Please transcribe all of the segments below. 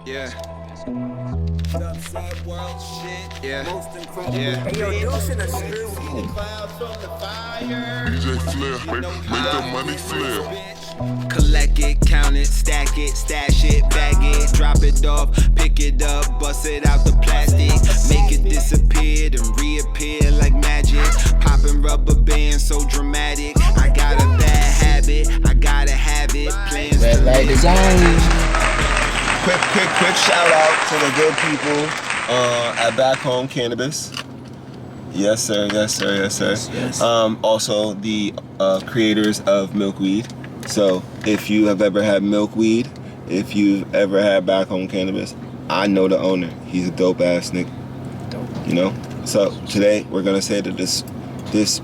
Yeah. World shit. Yeah. Most incredible. Yeah. Hey, yo, Deuce in the street. DJ Spliff, make the money flip. Collect it, count it, stack it, stash it, bag it, drop it off, pick it up, bust it out the plastic, make it disappear and reappear like magic. Popping rubber bands so dramatic. I got a bad habit, I gotta have it. Plans Red light is on. Quick shout out to the good people at Back Home Cannabis. Yes, sir. Yes. Also the creators of Milkweed. So if you have ever had Milkweed, if you've ever had Back Home Cannabis, I know the owner. He's a dope ass nigga. You know? So today we're gonna say that this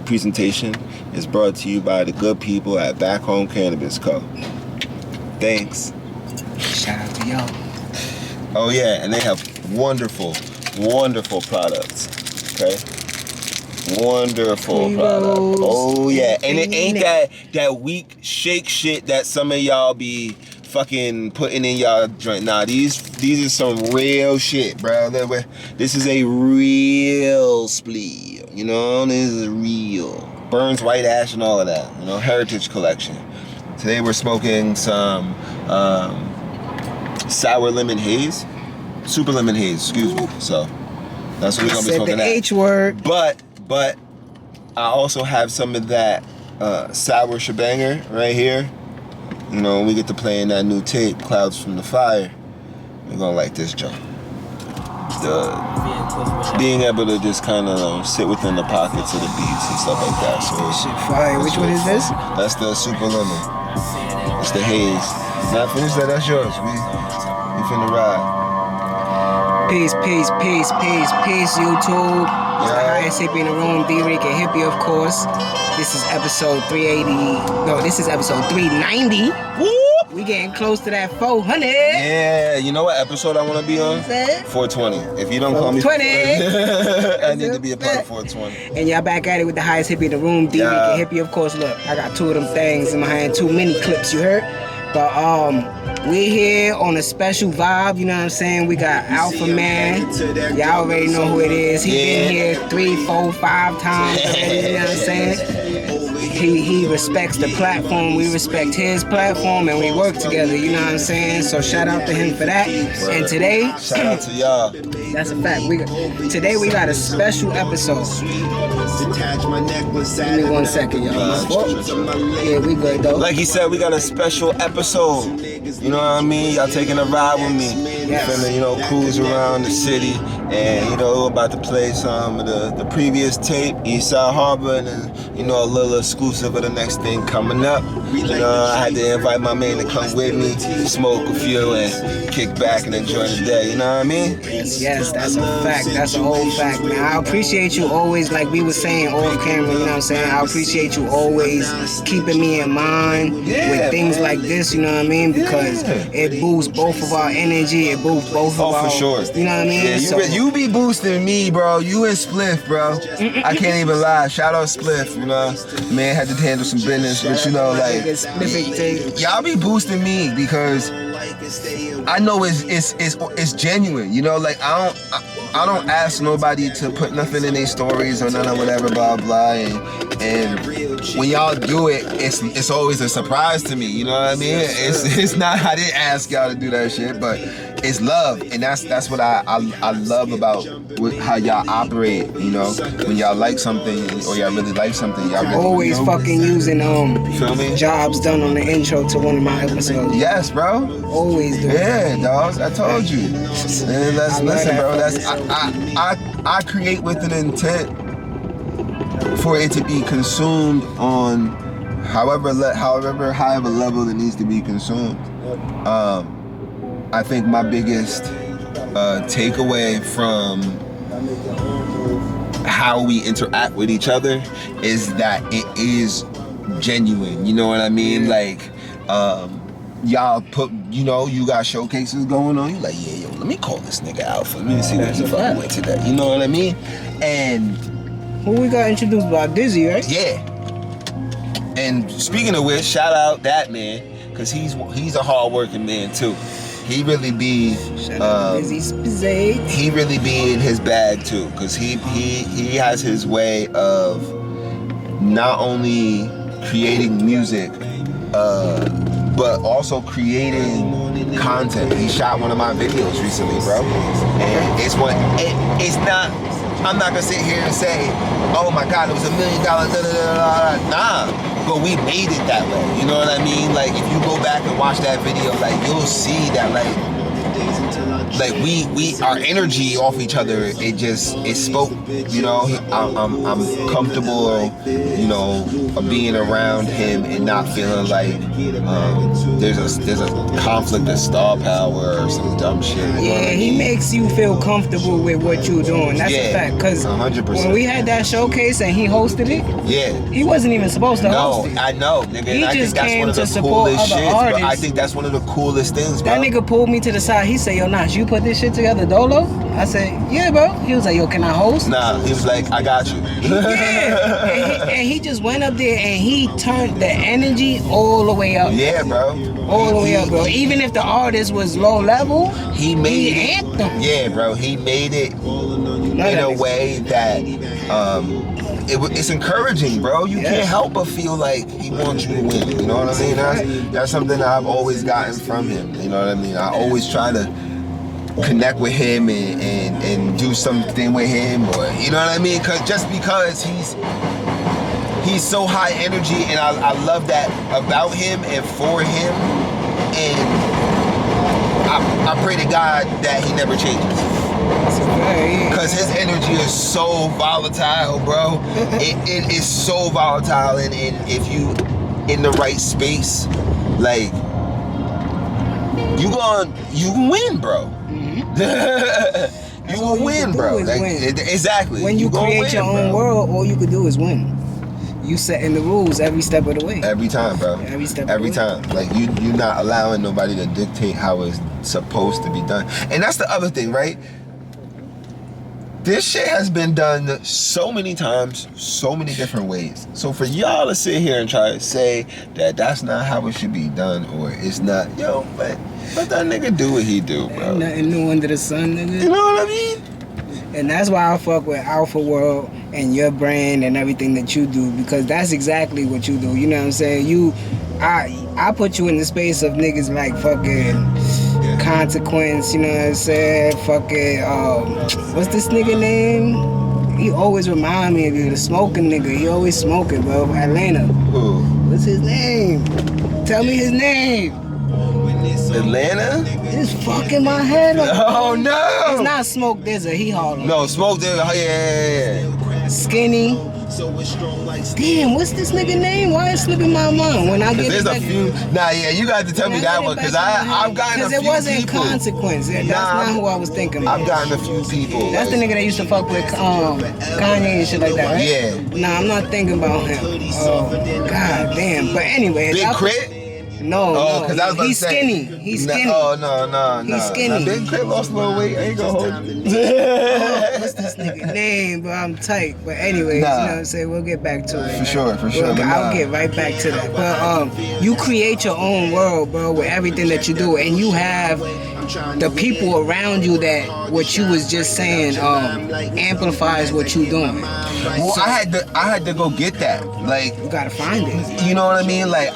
presentation is brought to you by the good people at Back Home Cannabis Co. Thanks. Shout out to y'all. Oh yeah, and they have wonderful products. Okay? Wonderful product. Oh yeah, and it ain't that weak shake shit that some of y'all be fucking putting in y'all joint. Nah, these are some real shit, bro. This is a real spliff. You know, this is real. Burns white ash and all of that. You know, heritage collection. Today we're smoking some sour lemon haze, super lemon haze. Excuse me. So that's what we're gonna be smoking. The H word. But I also have some of that sour shebanger right here. You know, when we get to playing that new tape, Clouds from the Fire, we're gonna like this joint. Being able to just kind of sit within the pockets of the beats and stuff like that. So Shit fire. Which one is this? That's the super lemon. It's the haze. Not finished that. That's yours. We finna ride. Peace, YouTube. It's the highest hippie in the room, Dricanhippie, of course. This is episode 380. No, this is episode 390. Woo! We getting close to that 400. Yeah, you know what episode I want to be on? 420. If you don't call me 420, I need to be a part of 420. And y'all back at it with the highest hippie in the room, Dricanhippie, of course. Look, I got two of them things in my hand, too many clips, you heard? But we're here on a special vibe, you know what I'm saying? We got Alpha Man. Y'all already know who it is. He been here 3, 4, 5 times already, you know what I'm saying? He respects the platform, we respect his platform, and we work together, you know what I'm saying? So shout out to him for that. And today, shout out to y'all. That's a fact. Today we got a special episode. Give me 1 second, y'all. Yeah, we good though. Like he said, we got a special episode. You know what I mean? Y'all taking a ride with me. Yes. Finna, you know, cruise around the city. And, you know, we're about to play some of the previous tape, Eastside Harbor, and then, you know, a little exclusive of the next thing coming up. You know, I had to invite my man to come with me, smoke a few, and kick back and enjoy the day. You know what I mean? Yes, that's a fact. That's a whole fact, man. I appreciate you always, like we were saying off camera, you know what I'm saying? I appreciate you always keeping me in mind with things like this, you know what I mean? Because it boosts both of our energy, it boosts both of our... for sure. You know what I mean? Yeah, you be boosting me, bro. You and Spliff, bro. I can't even lie. Shout out Spliff, you know? Man had to handle some business, but you know, like... Y'all be boosting me because I know it's genuine, you know? Like, I don't ask nobody to put nothing in their stories or none of whatever, blah, blah, and when y'all do it, it's always a surprise to me, you know what I mean? It's not, I didn't ask y'all to do that shit, but it's love, and that's what I love about how y'all operate, you know? When y'all like something, or y'all really like something, y'all really, always you know? fucking using Feel me? jobs done on the intro to one of my episodes. Yes, bro. Always do. Yeah, dogs. I told you. And listen, bro. I create with an intent for it to be consumed on however level it needs to be consumed. I think my biggest takeaway from how we interact with each other is that it is genuine. You know what I mean? Like, y'all put, you know, you got showcases going on. You like, yeah, yo, let me call this nigga Alpha. Let me see what he fucking went to that. You know what I mean? And who we got introduced by Dizzy, right? Yeah. And speaking of which, shout out that man, cause he's a hard-working man too. he really be he really be in his bag too, because he has his way of not only creating music but also creating content. He shot one of my videos recently, bro, and it's not, I'm not gonna sit here and say, oh my god, it was $1 million, nah, but we made it that way, you know what I mean? Like, if you go back and watch that video, like, you'll see that, like we our energy off each other, it spoke, you know. I'm comfortable, you know, of being around him and not feeling like there's a conflict of star power or some dumb shit. Yeah, he makes you feel comfortable with what you're doing. That's a fact. Because 100%. when we had that showcase and he hosted it, he wasn't even supposed to host it. I know, nigga. He just came to support other artists. I think that's one of the coolest things, bro. That nigga pulled me to the side. He said, yo, Nas, you put this shit together dolo? I said, yeah, bro. He was like, yo, can I host? Nah, he was like, I got you. Yeah. And he just went up there and he turned the energy all the way up. Yeah, bro. All the way up, bro. Even if the artist was low level, he made it. Anthem. Yeah, bro. He made it in a way that it's encouraging, bro. You can't help but feel like he wants you to win. You know what I mean? That's something that I've always gotten from him. You know what I mean? I always try to connect with him and do something with him, or you know what I mean? Because he's so high energy, and I love that about him and for him, and I pray to God that he never changes. Because his energy is so volatile, bro. It is so volatile, and if you in the right space, like, you can win, bro. You will win, bro. Like, exactly. When you create your own world, all you can do is win. You setting the rules every step of the way. Every time, bro. Every step. Every time. Like, you're not allowing nobody to dictate how it's supposed to be done. And that's the other thing, right? This shit has been done so many times, so many different ways. So for y'all to sit here and try to say that that's not how it should be done, or it's not, yo, but let that nigga do what he do, bro. Ain't nothing new under the sun, nigga. You know what I mean? And that's why I fuck with Alpha World and your brand and everything that you do, because that's exactly what you do. You know what I'm saying? I put you in the space of niggas like fucking Consequence, you know what I'm saying? Fucking, what's this nigga name? He always remind me of you, the smoking nigga. He always smoking, bro. Atlanta. Who? What's his name? Tell me his name. Atlanta? It's fucking my head up. Oh no! It's not Smoke Dizza, he hollering. No, Smoke Dizza, yeah. Skinny. Damn, what's this nigga name? Why is it slipping my mind? When I get there's a few. Nah, yeah, you got to tell me that one, because I've gotten a few people. Because it wasn't Consequence. That's not who I was thinking about. I've gotten a few people. That's the nigga that used to fuck with Kanye and shit like that, right? Yeah. Nah, I'm not thinking about him. Oh, god damn. But anyway. Big Crit? No, because I was about to say, skinny. He's skinny. No. He's skinny. Big Crit lost a little weight. I ain't gonna hold you. What's this nigga name? But I'm tight. But anyways, you know what I'm saying? We'll get back to it. For sure. I'll get right back to that. But you create your own world, bro, with everything that you do, and you have the people around you that what you was just saying amplifies what you doing. Well, so, I had to go get that. Like, you gotta find it. You know what I mean? Like,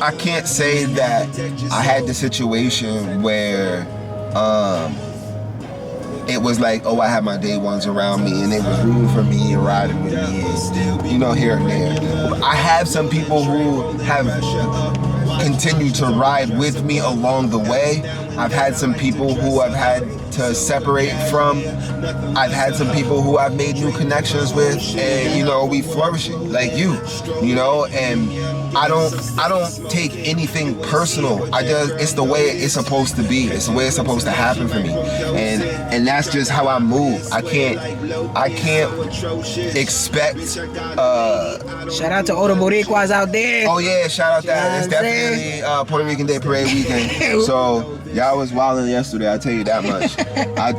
I can't say that I had the situation where it was like, oh, I had my day ones around me and they was rooting for me and riding with me, and, you know, here and there. I have some people who have continued to ride with me along the way. I've had some people who I've had to separate from. I've had some people who I've made new connections with, and you know, we flourishing like you know, and I don't take anything personal. It's the way it's supposed to be. It's the way it's supposed to happen for me, and that's just how I move. I can't expect. Shout out to all the Boricuas out there. Oh yeah, shout out that. It's definitely Puerto Rican Day Parade weekend. So y'all was wilding yesterday, I'll tell you that much.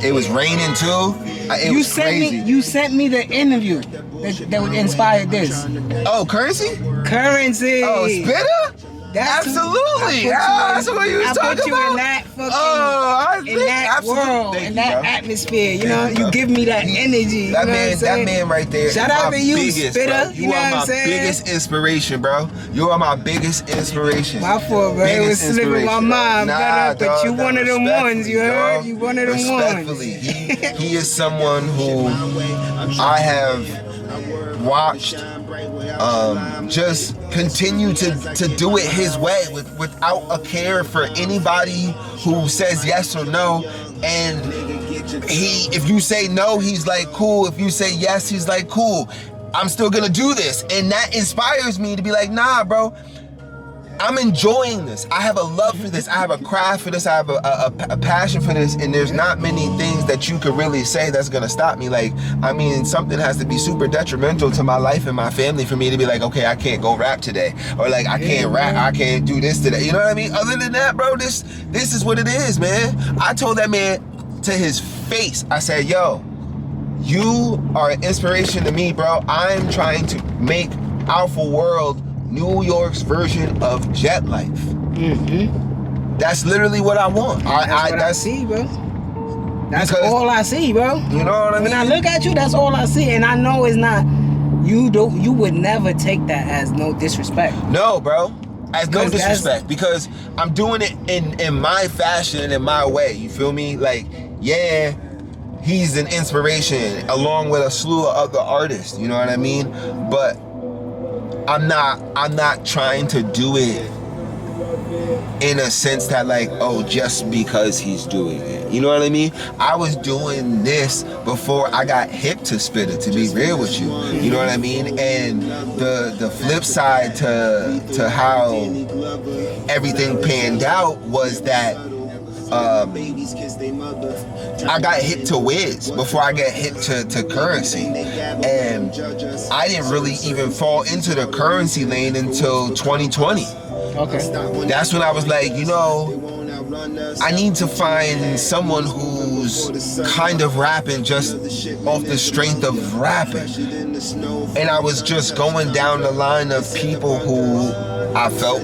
It was raining too. It was crazy. You sent me the interview that inspired this. Oh, Currency? Currency. Oh, Spitta? Absolutely. That's what you was I talking put you about. in that fucking, in that world, in that atmosphere. You know, you give me that energy. That man right there. Shout out to you, Spitta. You are my biggest inspiration, bro. You are my biggest inspiration. My fault, bro. It was slipping my mind, brother. But you one of them ones, you heard? You one of them ones. Respectfully, he is someone who I have watched just continue to do it his way without a care for anybody who says yes or no. And if you say no, he's like, cool. If you say yes, he's like, cool. I'm still gonna do this. And that inspires me to be like, nah, bro, I'm enjoying this. I have a love for this. I have a craft for this. I have a passion for this. And there's not many things that you could really say that's gonna stop me. Like, I mean, something has to be super detrimental to my life and my family for me to be like, okay, I can't go rap today. Or like, I can't rap, I can't do this today. You know what I mean? Other than that, bro, this is what it is, man. I told that man to his face, I said, yo, you are an inspiration to me, bro. I'm trying to make Alpha World New York's version of Jet Life. Mm-hmm. That's literally what I want. That's what I see, bro. That's all I see, bro. You know what I mean? When I look at you, that's all I see, and I know it's not. You would never take that as no disrespect. No, bro. As no disrespect, because I'm doing it in my fashion, in my way. You feel me? Like, yeah, he's an inspiration along with a slew of other artists. You know what I mean? But I'm not trying to do it in a sense that like, oh, just because he's doing it. You know what I mean? I was doing this before I got hip to Spitta, to be real with you. You know what I mean? And the flip side to how everything panned out was that I got hit to Wiz before I got hit to Currency, and I didn't really even fall into the Currency lane until 2020. Okay. That's when I was like, you know, I need to find someone who's kind of rapping just off the strength of rapping. And I was just going down the line of people who I felt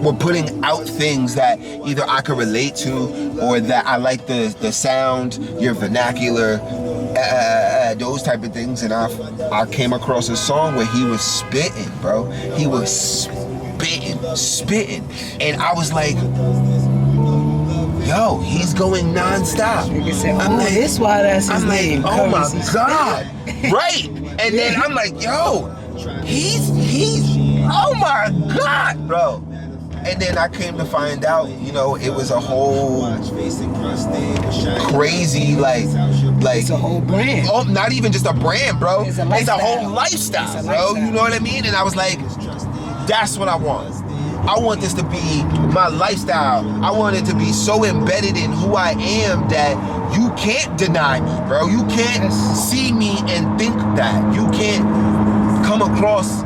were putting out things that either I could relate to or that I like the sound, your vernacular, those type of things. And I came across a song where he was spitting, bro. He was spitting. And I was like, yo, he's going nonstop. I'm like, this why that's his name. Oh my God. Right. And then I'm like, yo, he's oh my God, bro. And then I came to find out, you know, it was a whole crazy, like it's a whole brand. Oh, not even just a brand, bro. It's a whole lifestyle, bro. You know what I mean? And I was like, that's what I want. I want this to be my lifestyle. I want it to be so embedded in who I am that you can't deny me, bro. You can't see me and think that. You can't come across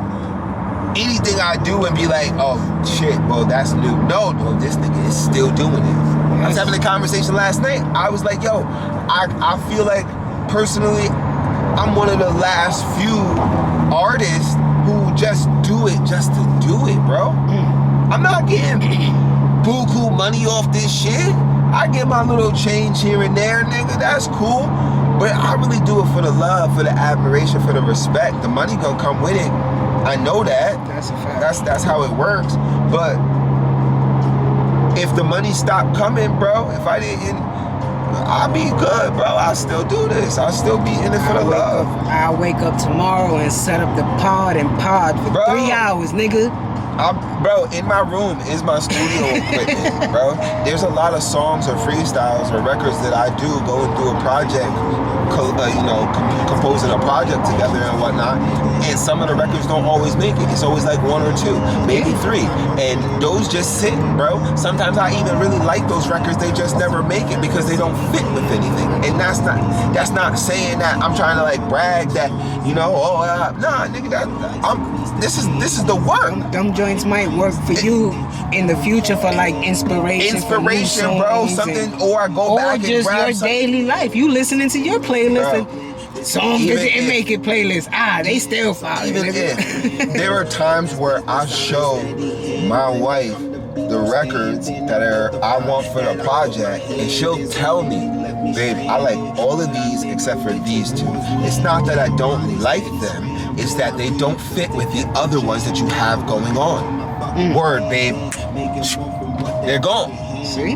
anything I do and be like, oh shit, well that's new. No, this nigga is still doing it. I was having a conversation last night. I was like, yo, I feel like personally, I'm one of the last few artists who just do it just to do it, bro. I'm not getting buku money off this shit. I get my little change here and there, nigga, that's cool. But I really do it for the love, for the admiration, for the respect. The money gonna come with it. I know that. That's a fact. That's how it works. But if the money stopped coming, bro, if I didn't, I'll be good, bro. I'll still do this. I'll still be in it for the love. I'll wake up tomorrow and set up the pod for 3 hours, nigga. Bro, in my room is my studio equipment, bro. There's a lot of songs or freestyles or records that I do going through a project, composing a project together and whatnot. And some of the records don't always make it. It's always like 1 or 2, maybe 3. And those just sit, bro. Sometimes I even really like those records. They just never make it because they don't fit with anything. And that's not saying that I'm trying to like brag that, you know, nah, nigga, this is the work. Them joints might work for you in the future for like inspiration, bro. Something, or I go back and grab or just your daily life. You listening to your playlist, bro. and songs that didn't make it playlist. They still follow. Even if there are times where I show my wife the records that I want for the project, and she'll tell me, babe, I like all of these except for these two. It's not that I don't like them, it's that they don't fit with the other ones that you have going on. Word, babe. They're gone. See?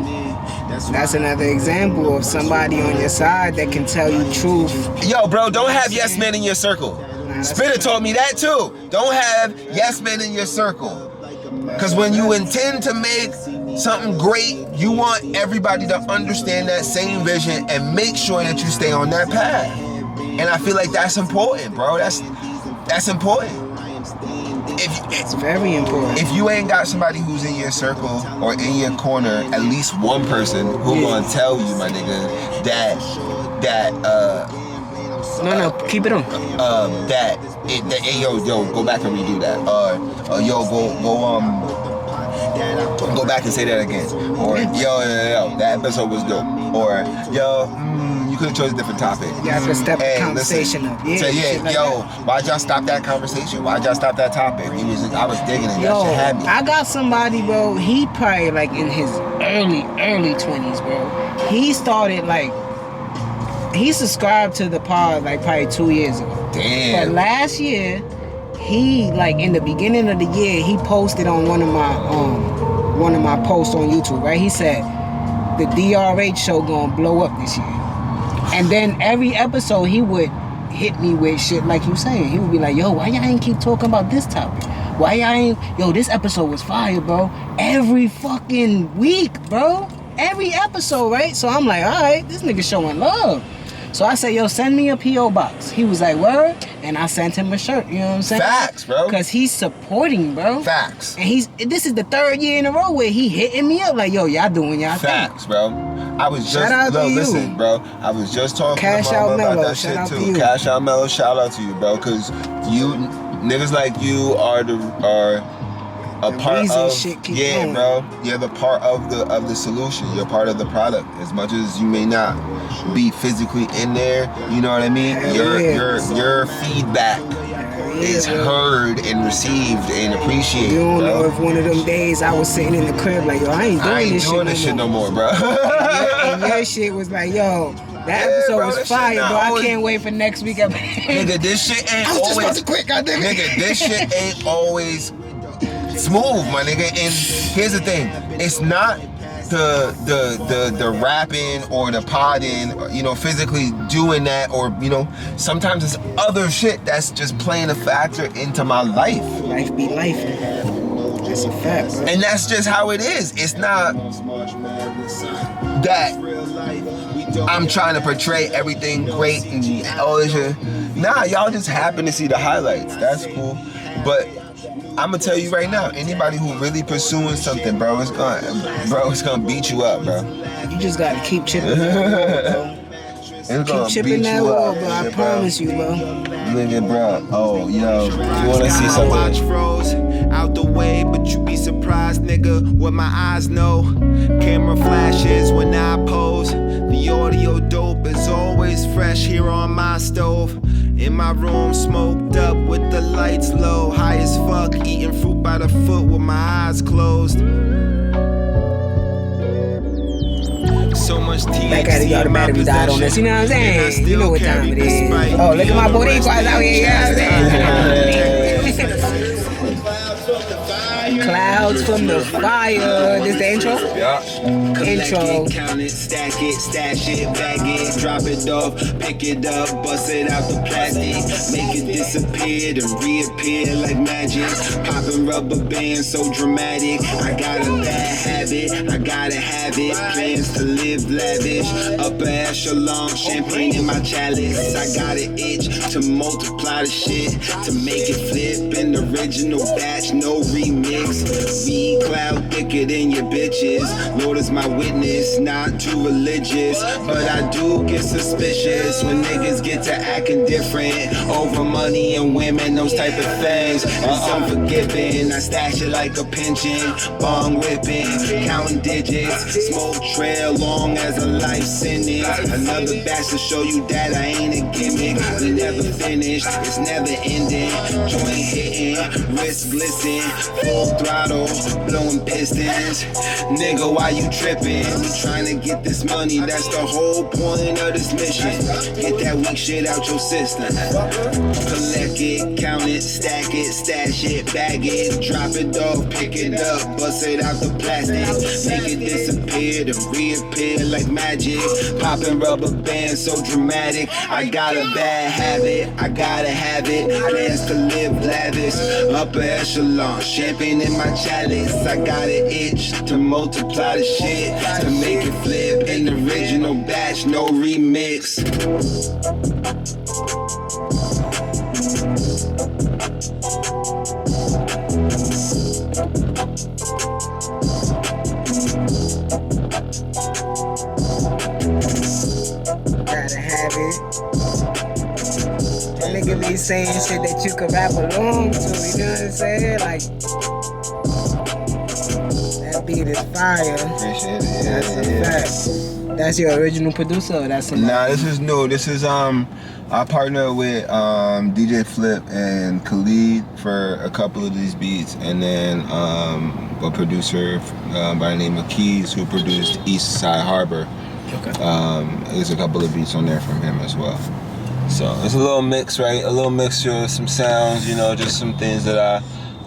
That's another example of somebody on your side that can tell you truth. Yo, bro, don't have yes men in your circle. Spitta told me that too. Don't have yes men in your circle. Because when you intend to make something great, you want everybody to understand that same vision and make sure that you stay on that path. And I feel like that's important, bro. That's important. It's very important. If you ain't got somebody who's in your circle or in your corner, at least one person who gonna tell you, my nigga, No, keep it on. Yo, go back and redo that. Go back and say that again. Or yo, that episode was dope. Or you could have chose a different topic. You have to step the conversation up. Why'd y'all stop that conversation? Why'd y'all stop that topic? I was digging it. Yo, that shit had me. I got somebody, bro. He probably like in his early 20s, bro. He started he subscribed to the pod like probably 2 years ago. Damn. But last year, he in the beginning of the year, he posted on one of my posts on YouTube, right? He said the DRH show gonna blow up this year. And then every episode he would hit me with shit like you saying. He would be like, yo, why y'all ain't keep talking about this topic? Why y'all ain't, this episode was fire, bro. Every fucking week, bro. Every episode, right? So I'm like, all right, this nigga showing love. So I said, yo, send me a P.O. box. He was like, word? And I sent him a shirt, you know what I'm saying? Facts, bro. Because he's supporting, bro. Facts. And this is the third year in a row where he hitting me up like, yo, y'all doing y'all thing. Facts, bro. I was just, shout out to you. Listen, bro. I was just talking Cash to out Mama about Mello. that Shout out shit to too. you. Cash out Mello, shout out to you, bro. Because you, niggas like you are a part of, shit keep going. bro. You're the part of the solution. You're part of the product. As much as you may not be physically in there, you know what I mean? Your feedback is heard and received and appreciated. You don't bro. know if one of them days I was sitting in the crib like, yo, I ain't doing this shit no more, bro. and your shit was like, yo, that episode bro, was fire, bro. I can't wait for next week. Nigga, this shit ain't I was always. just about to quit, goddamn it. Nigga, this shit ain't always smooth, my nigga. And here's the thing: it's not the rapping or the podding, or, physically doing that, or sometimes it's other shit that's just playing a factor into my life. Life be life. That's a fact, bro. And that's just how it is. It's not that I'm trying to portray everything great and all this shit. Nah, y'all just happen to see the highlights. That's cool. But I'm gonna tell you right now, anybody who really pursuing something, bro, it's gonna beat you up, bro. You just gotta keep chipping that wood, bro. Keep chipping that wood, bro. I promise you, bro. Nigga, bro. Oh, yo, you wanna see something? Watch froze out the way, but you be surprised, nigga, what my eyes know. Camera flashes when I pose. The audio dope is always fresh here on my stove. In my room, smoked up with the lights low. High as fuck, eating fruit by the foot with my eyes closed. So much THC. That guy got the battery died on this, you know what I'm saying? You know what time it is. Oh, look at my Boricuas out here, you know what I'm saying? Clouds from the fire. This the intro? Yeah. Intro. Count it, stack it, stash it, bag it, drop it off, pick it up, bust it out the plastic, make it disappear and reappear like magic. Popping rubber bands so dramatic. I got a bad habit, I gotta have it. Plans to live lavish, upper echelon, champagne in my chalice. I got an itch to multiply the shit, to make it flip. An original batch, no remix. remix. We cloud thicker than your bitches. Lord is my witness, not too religious, but I do get suspicious when niggas get to acting different over money and women, those type of things. It's unforgiving. I stash it like a pension, bong whipping, counting digits, smoke trail long as a life sentence. Another batch to show you that I ain't a gimmick. We never finished, it's never ending. Joint hitting, wrist glisten, full throttle, blowing pistons. Nigga, why you tripping? We trying to get this money, that's the whole point of this mission. Get that weak shit out your system. Collect it, count it, stack it, stash it, bag it, drop it off, pick it up, bust it out the plastic, make it disappear to reappear like magic. Popping rubber bands so dramatic. I got a bad habit, I gotta have it. Plans to live lavish, upper echelon, champagne in my chalice. I got an itch to multiply the shit, to make it flip. An original batch, no remix. Gotta have it. That nigga be saying shit that you could rap along to, you know what I'm saying? Like, that beat is fire. Appreciate it. That's a fact. That's your original producer or that's somebody? Nah, this is new. This is I partner with DJ Flip and Khalid for a couple of these beats, and then a producer by the name of Keys who produced East Side Harbor. Okay. There's a couple of beats on there from him as well. So it's a little mix, right? A little mixture of some sounds, you know, just some things that I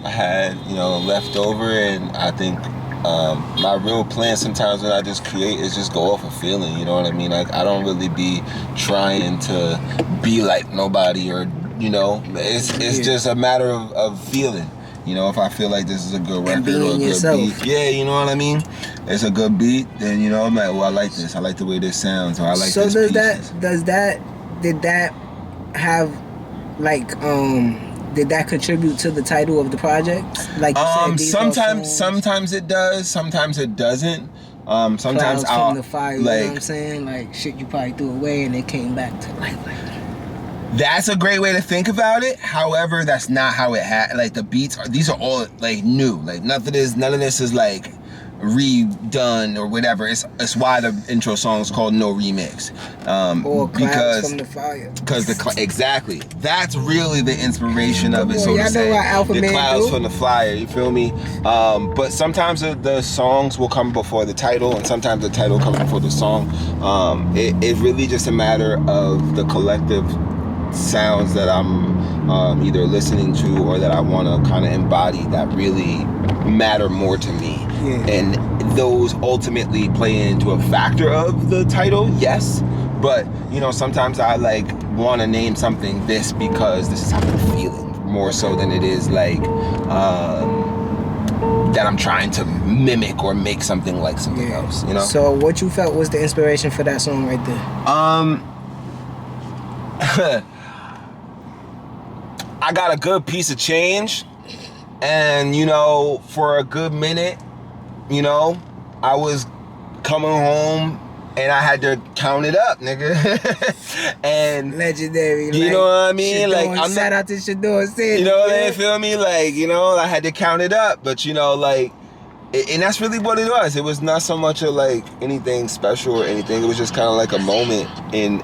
had, you know, left over, and I think my real plan sometimes when I just create is just go off a feeling, you know what I mean? Like, I don't really be trying to be like nobody, or, you know, it's just a matter of feeling. You know, if I feel like this is a good record or a good beat, yeah, you know what I mean? It's a good beat, then, you know, I'm like, well, I like this. I like the way this sounds, or I like this piece. Did that have, like, did that contribute to the title of the project? Like you said, sometimes it does, sometimes it doesn't. Sometimes Clouds I'll, from the fire, like, you know what I'm saying? Like, shit you probably threw away and it came back to life. That's a great way to think about it. However, that's not how it like the beats these are all like new. Like none of this is like redone or whatever. It's why the intro song is called No Remix. Or because from the fire. Because exactly. That's really the inspiration of it, so to say. The clouds from the fire, you feel me? But sometimes the songs will come before the title, and sometimes the title comes before the song. It's really just a matter of the collective sounds that I'm either listening to or that I want to kind of embody that really matter more to me. Yeah. And those ultimately play into a factor of the title, yes. But, you know, sometimes I like want to name something this because this is how I'm feeling, more so than it is like that I'm trying to mimic or make something like something else, you know? So what you felt was the inspiration for that song right there? I got a good piece of change, and, you know, for a good minute, you know, I was coming home and I had to count it up, nigga. And legendary, you know what I mean? Shador, like, I'm shout out to Shador City. You know what I mean? Feel me? Like, you know, I had to count it up, but, you know, like, and that's really what it was. It was not so much of like anything special or anything. It was just kind of like a moment in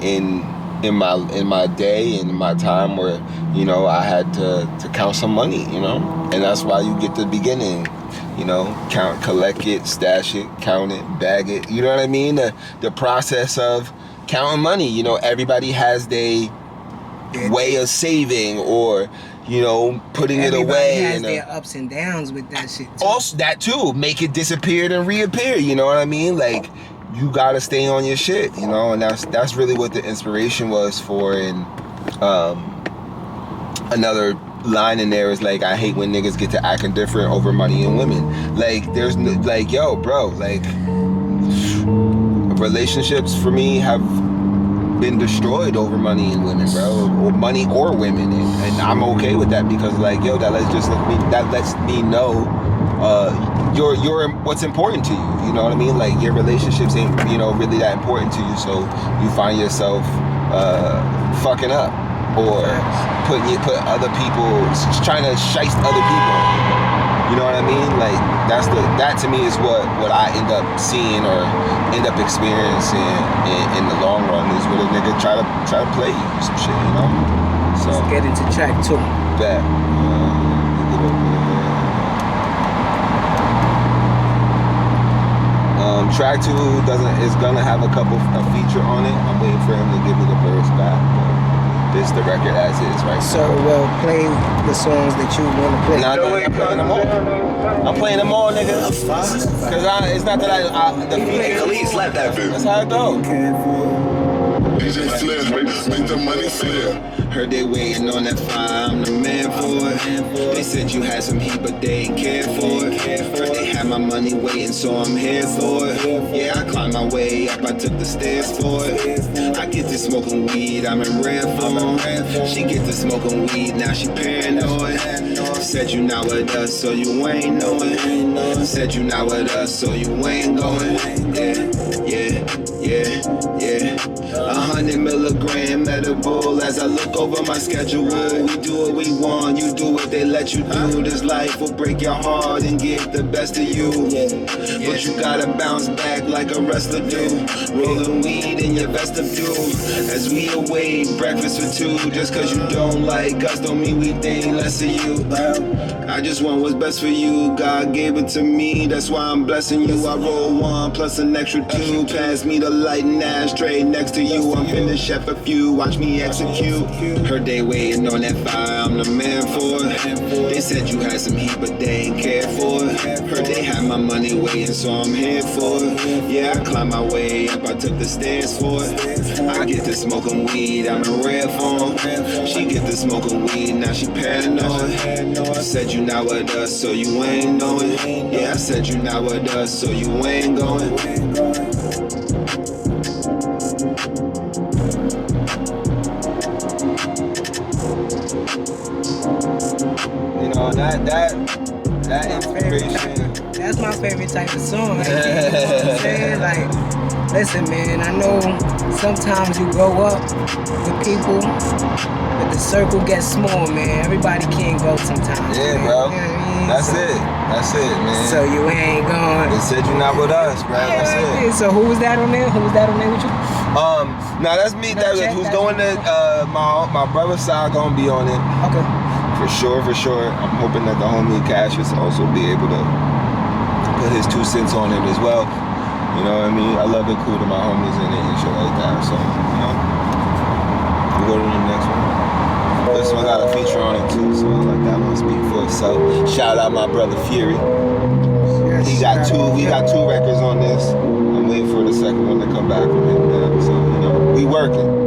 my day and in my time where, you know, I had to count some money, you know? And that's why you get the beginning, you know, collect it, stash it, count it, bag it, you know what I mean? The process of counting money, you know, everybody has their way of saving or, you know, putting it away. Everybody has their ups and downs with that shit too. Also, that too, make it disappear and reappear, you know what I mean? Like, you gotta stay on your shit, you know, and that's really what the inspiration was for. And another line in there is like, I hate when niggas get to acting different over money and women. Like, there's like, yo, bro, like, relationships for me have been destroyed over money and women, bro, or money or women, and I'm okay with that because, like, yo, that lets me know your what's important to you. You know what I mean? Like your relationships ain't really that important to you, so you find yourself fucking up or put other people trying to shiest other people. You know what I mean? Like that to me is what I end up seeing or end up experiencing in the long run is when a nigga try to play you some shit, you know? So let's get into track 2. Bet. Track 2 is gonna have a feature on it. I'm waiting for him to give me the verse back. But this the record as is right so, now. So well, play the songs that you want to play. Nah, I'm playing them all. I'm playing them all, nigga. Cause it's not that I the feature. Khalid slap that food. That's how it go. DJ Spliff, make the money flip. Heard they waiting on that fire, I'm the man for it. They said you had some heat, but they ain't care for it. Heard they had my money waiting, so I'm here for it. Yeah, I climbed my way up, I took the stairs for it. I get to smoking weed, I'm in red form. She get to smoking weed, now she paranoid. Said you not with us, so you ain't knowing. Said you not with us, so you ain't going. Yeah. 100 milligram edible as I look over my schedule. We do what we want, you do what they let you do. This life will break your heart and get the best of you. But you gotta bounce back like a wrestler do. Rolling weed in your vestibule as we await breakfast for 2. Just cause you don't like us don't mean we think less of you. I just want what's best for you. God gave it to me, that's why I'm blessing you. I roll 1 plus an extra 2. Pass me the light and ashtray next to you. I'm finna chef a few, watch me execute. Heard they waiting on that fire, I'm the man for it. They said you had some heat, but they ain't care for it. Heard they had my money waiting, so I'm here for it. Yeah, I climbed my way up, I took the stairs for it. I get to smoking weed, I'm in red form. She get to smoking weed, now she paranoid. Said you not with us, so you ain't knowing. Yeah, I said you not with us, so you ain't going. That inspiration. That's my favorite type of song. Like, you know what I'm saying? Like, listen, man, I know sometimes you grow up with people, but the circle gets small, man. Everybody can't go sometimes. Yeah, man. bro. You know what I mean? That's it, man. So you ain't going. They said you're not with us, bro. Yeah, That's it. So who was that on there? Who was that on there with you? No, that's me. Who's going to my brother's side gonna be on it. Okay. For sure. I'm hoping that the homie Cassius also be able to put his 2 cents on it as well. You know what I mean? I love including my homies in it and shit like that. So, we go to the next one. This one got a feature on it too, so I like that one speak for itself. Shout out my brother Fury. He got 2 records on this. I'm waiting for the second one to come back from him. So, we working.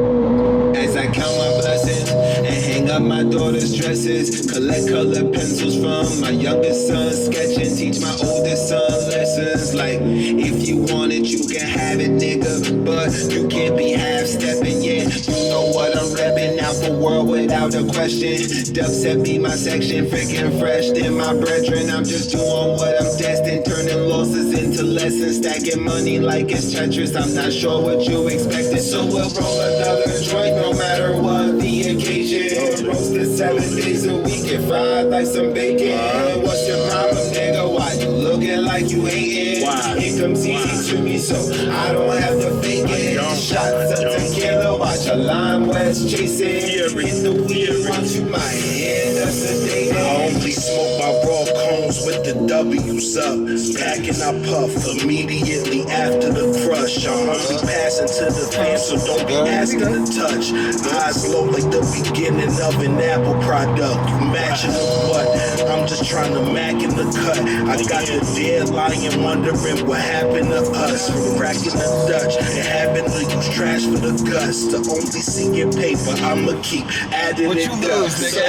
As I count my blessings and hang up my daughter's dresses, collect colored pencils from my youngest son, sketching, teach my oldest son lessons. Like, if you want it, you can have it, nigga, but you can't be half-stepping yet. You know what I'm repping out the world without a question. Duck said be my section, freaking fresh than my brethren. I'm just doing what I'm destined, turning losses into lessons, stacking money like it's Tetris. I'm not sure what you expected, so we'll roll another joint no matter what the occasion. Roasted 7 days a week and fried like some bacon. What's your problem, nigga? Why you looking like you hating? It comes easy to me, so I don't have to fake it. Shots of tequila, watch a line west chasing. Hit the weed once, you might end up sedated. I only smoke my raw cones with the W's up. Packing I puff immediately after the crush. I'm only passing to the fan, so don't be asking to touch. Eyes low like the beginning of an Apple product. You matching with what? I'm just trying to mac in the cut. I got the dead lying wondering what happened to us. From cracking the Dutch and having to use trash for the guts. To only see your paper, I'ma keep adding What it you up. lose, nigga?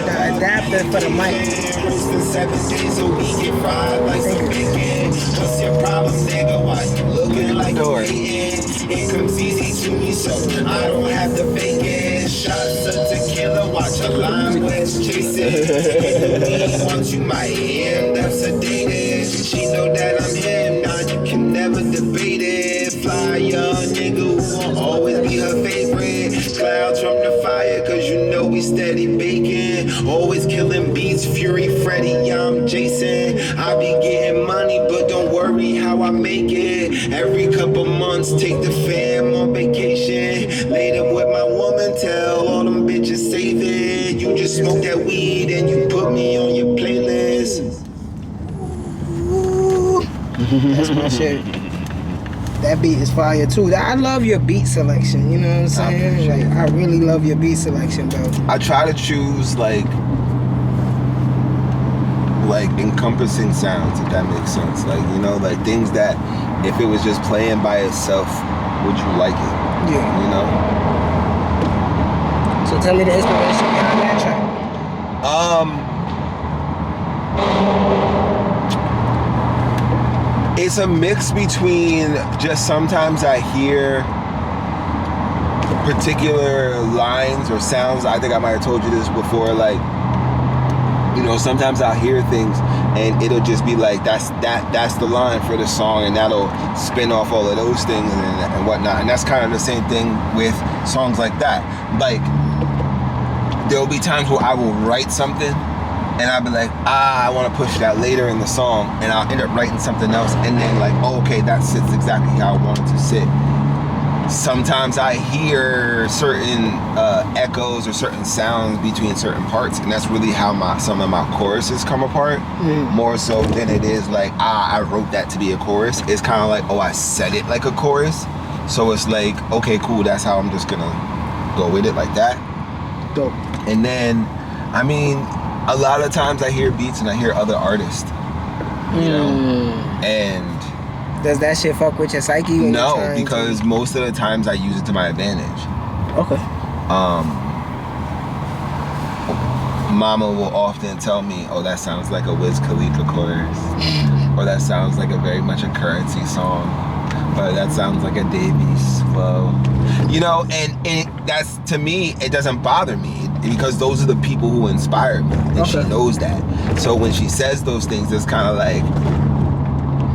The adapter for the mic. Roasting 7 days a week and fried like some bacon. What's your problem, nigga? Why you looking like you hating? It comes easy to me, so I don't have to fake it. Shots of tequila, watch a line west chasing. sometimes you might end up sedated. She know that I'm him, nah, you can never debate it. Fly young nigga who won't always be her favorite. Clouds from the fire, cause you know we steady baking. Always killing beats, Fury, Freddy, yeah, I'm Jason. I be getting money, but don't worry how I make it. Every couple months, take the fam on vacation. Lay them with my woman, tell all them bitches save it. You just smoke that weed and you put me on your playlist. That's my shit. That beat is fire too. I love your beat selection, you know what I'm saying? Like, I really love your beat selection, bro. I try to choose like encompassing sounds, if that makes sense. Like, you know, like things that if it was just playing by itself, would you like it? Yeah. You know? So tell me the inspiration behind that track. It's a mix between just sometimes I hear particular lines or sounds. I think I might have told you this before, like, you know, sometimes I'll hear things and it'll just be like, that's the line for the song, and that'll spin off all of those things and whatnot. And that's kind of the same thing with songs like that. Like, there'll be times where I will write something and I'll be like, I want to push that later in the song, and I'll end up writing something else, and then like, oh, okay, that sits exactly how I want it to sit. Sometimes I hear certain echoes or certain sounds between certain parts, and that's really how some of my choruses come apart. More so than it is like, I wrote that to be a chorus. It's kind of like, oh, I said it like a chorus. So it's like, okay, cool, that's how I'm just gonna go with it like that. Dope. And then, I mean, a lot of times I hear beats and I hear other artists, you know, and does that shit fuck with your psyche? no, because most of the times I use it to my advantage. Okay. Mama will often tell me, oh, that sounds like a Wiz Khalifa chorus, or that sounds like a very much a Currency song, or that sounds like a Davies flow, you know, and that's, to me, it doesn't bother me, because those are the people who inspire me, and she knows that. So when she says those things, it's kind of like,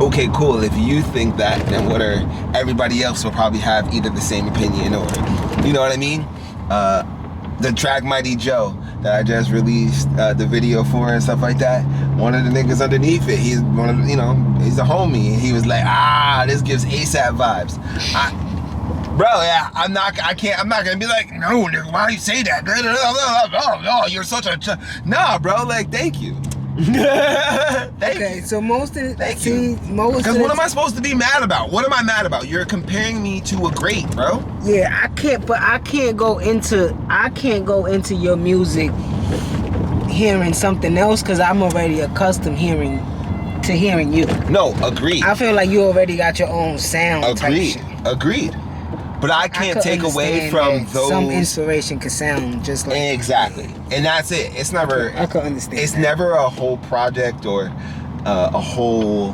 okay, cool, if you think that, then what are everybody else will probably have either the same opinion or, you know what I mean? The track Mighty Joe that I just released the video for and stuff like that, one of the niggas underneath it, he's one of, you know, he's a homie, and he was like, this gives ASAP vibes. Bro, yeah, I'm not gonna be like, no, nigga, why do you say that? Oh, you're such a, nah, bro, like, thank you. Thank you. So most of Thank you. Because what am I supposed to be mad about? What am I mad about? You're comparing me to a great, bro. Yeah, I can't go into your music hearing something else, because I'm already accustomed hearing you. No, agreed. I feel like you already got your own sound. Agreed. But I can't take away from those. Some inspiration could sound just like exactly, and that's it. It's never. I could understand. It's never a whole project or a whole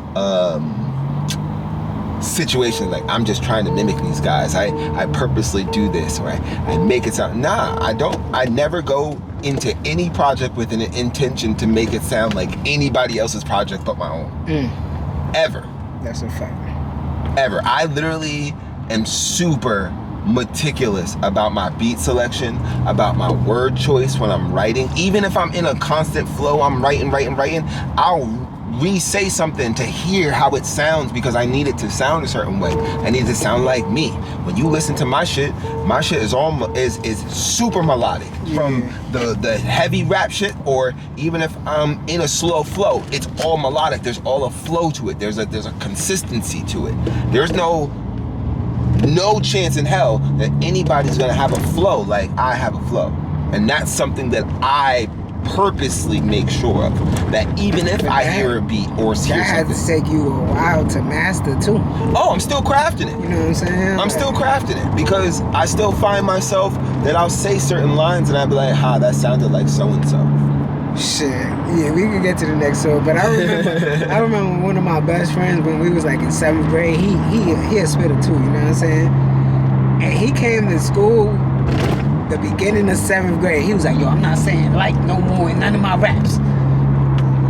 situation. Like, I'm just trying to mimic these guys. I purposely do this, or I make it sound. Nah, I don't. I never go into any project with an intention to make it sound like anybody else's project but my own. Ever. That's a fact. Ever. I literally am super meticulous about my beat selection, about my word choice when I'm writing. Even if I'm in a constant flow, I'm writing, I'll re-say something to hear how it sounds, because I need it to sound a certain way. I need it to sound like me. When you listen to my shit is super melodic. From the heavy rap shit, or even if I'm in a slow flow, it's all melodic. There's all a flow to it. There's a consistency to it. There's no chance in hell that anybody's gonna have a flow like I have a flow. And that's something that I purposely make sure of. That even if I hear a beat or hear something. That had to take you a while to master too. Oh, I'm still crafting it. You know what I'm saying? I'm still crafting it, because I still find myself that I'll say certain lines and I'll be like, that sounded like so-and-so. Shit, yeah, we can get to the next one, but I remember one of my best friends when we was like in 7th grade. He a spitter too, you know what I'm saying? And he came to school the beginning of 7th grade. He was like, yo, I'm not saying like no more in none of my raps.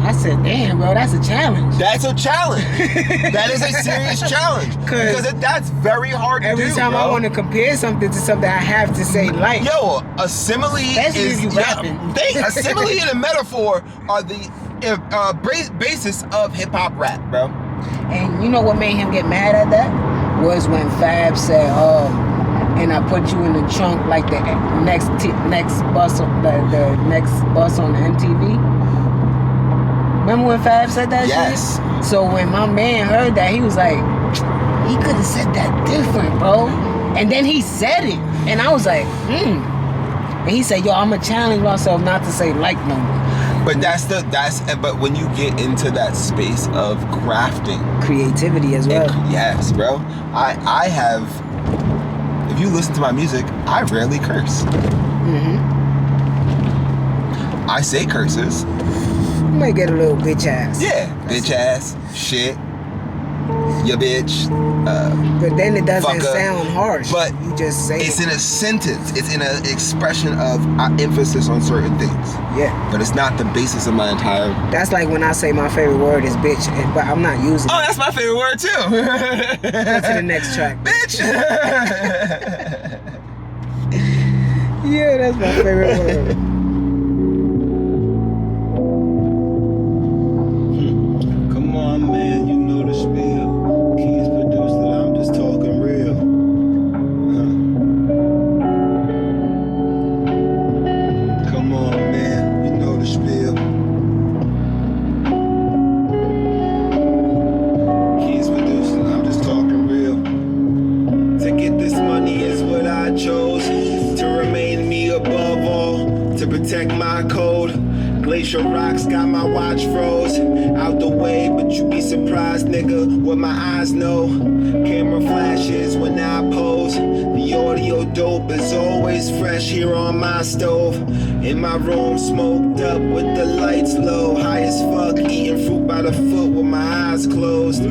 I said, damn, bro, that's a challenge. That's a challenge. That is a serious challenge. Because that's very hard to do, every time bro. I want to compare something to something, I have to say like. Yo, a simile Especially is... if you rapping. A simile and a metaphor are the basis of hip-hop rap, bro. And you know what made him get mad at that? Was when Fab said, and I put you in the trunk like the next bus on the next bus on MTV. Remember when Fab said that Yes. shit? So when my man heard that, he was like, he could have said that different, bro. And then he said it. And I was like, And he said, yo, I'm gonna challenge myself not to say like no more. But but when you get into that space of crafting, Creativity as well. Yes, bro. I have, if you listen to my music, I rarely curse. I say curses. You might get a little bitch ass. Yeah, bitch ass, shit, ya bitch. But then it doesn't fucker. sound harsh. But you just say it's in a sentence. It's in an expression of emphasis on certain things. Yeah. But it's not the basis of my entire... That's like when I say my favorite word is bitch, but I'm not using it. Oh, that's my favorite word too. Go to the next track. Bitch. Yeah, that's my favorite word. Come on, man, you know the spiel. Keys produced it, I'm just talking real. Come on, man, you know the spiel. Keys produced it, I'm just talking real. To get this money is what I chose. To remain me above all. To protect my code. Glacier rocks got my watch froze. Out the way, but you be surprised, nigga, what my eyes know. Camera flashes when I pose. The audio dope is always fresh here on my stove. In my room, smoked up with the lights low. High as fuck, eating fruit by the foot with my eyes closed.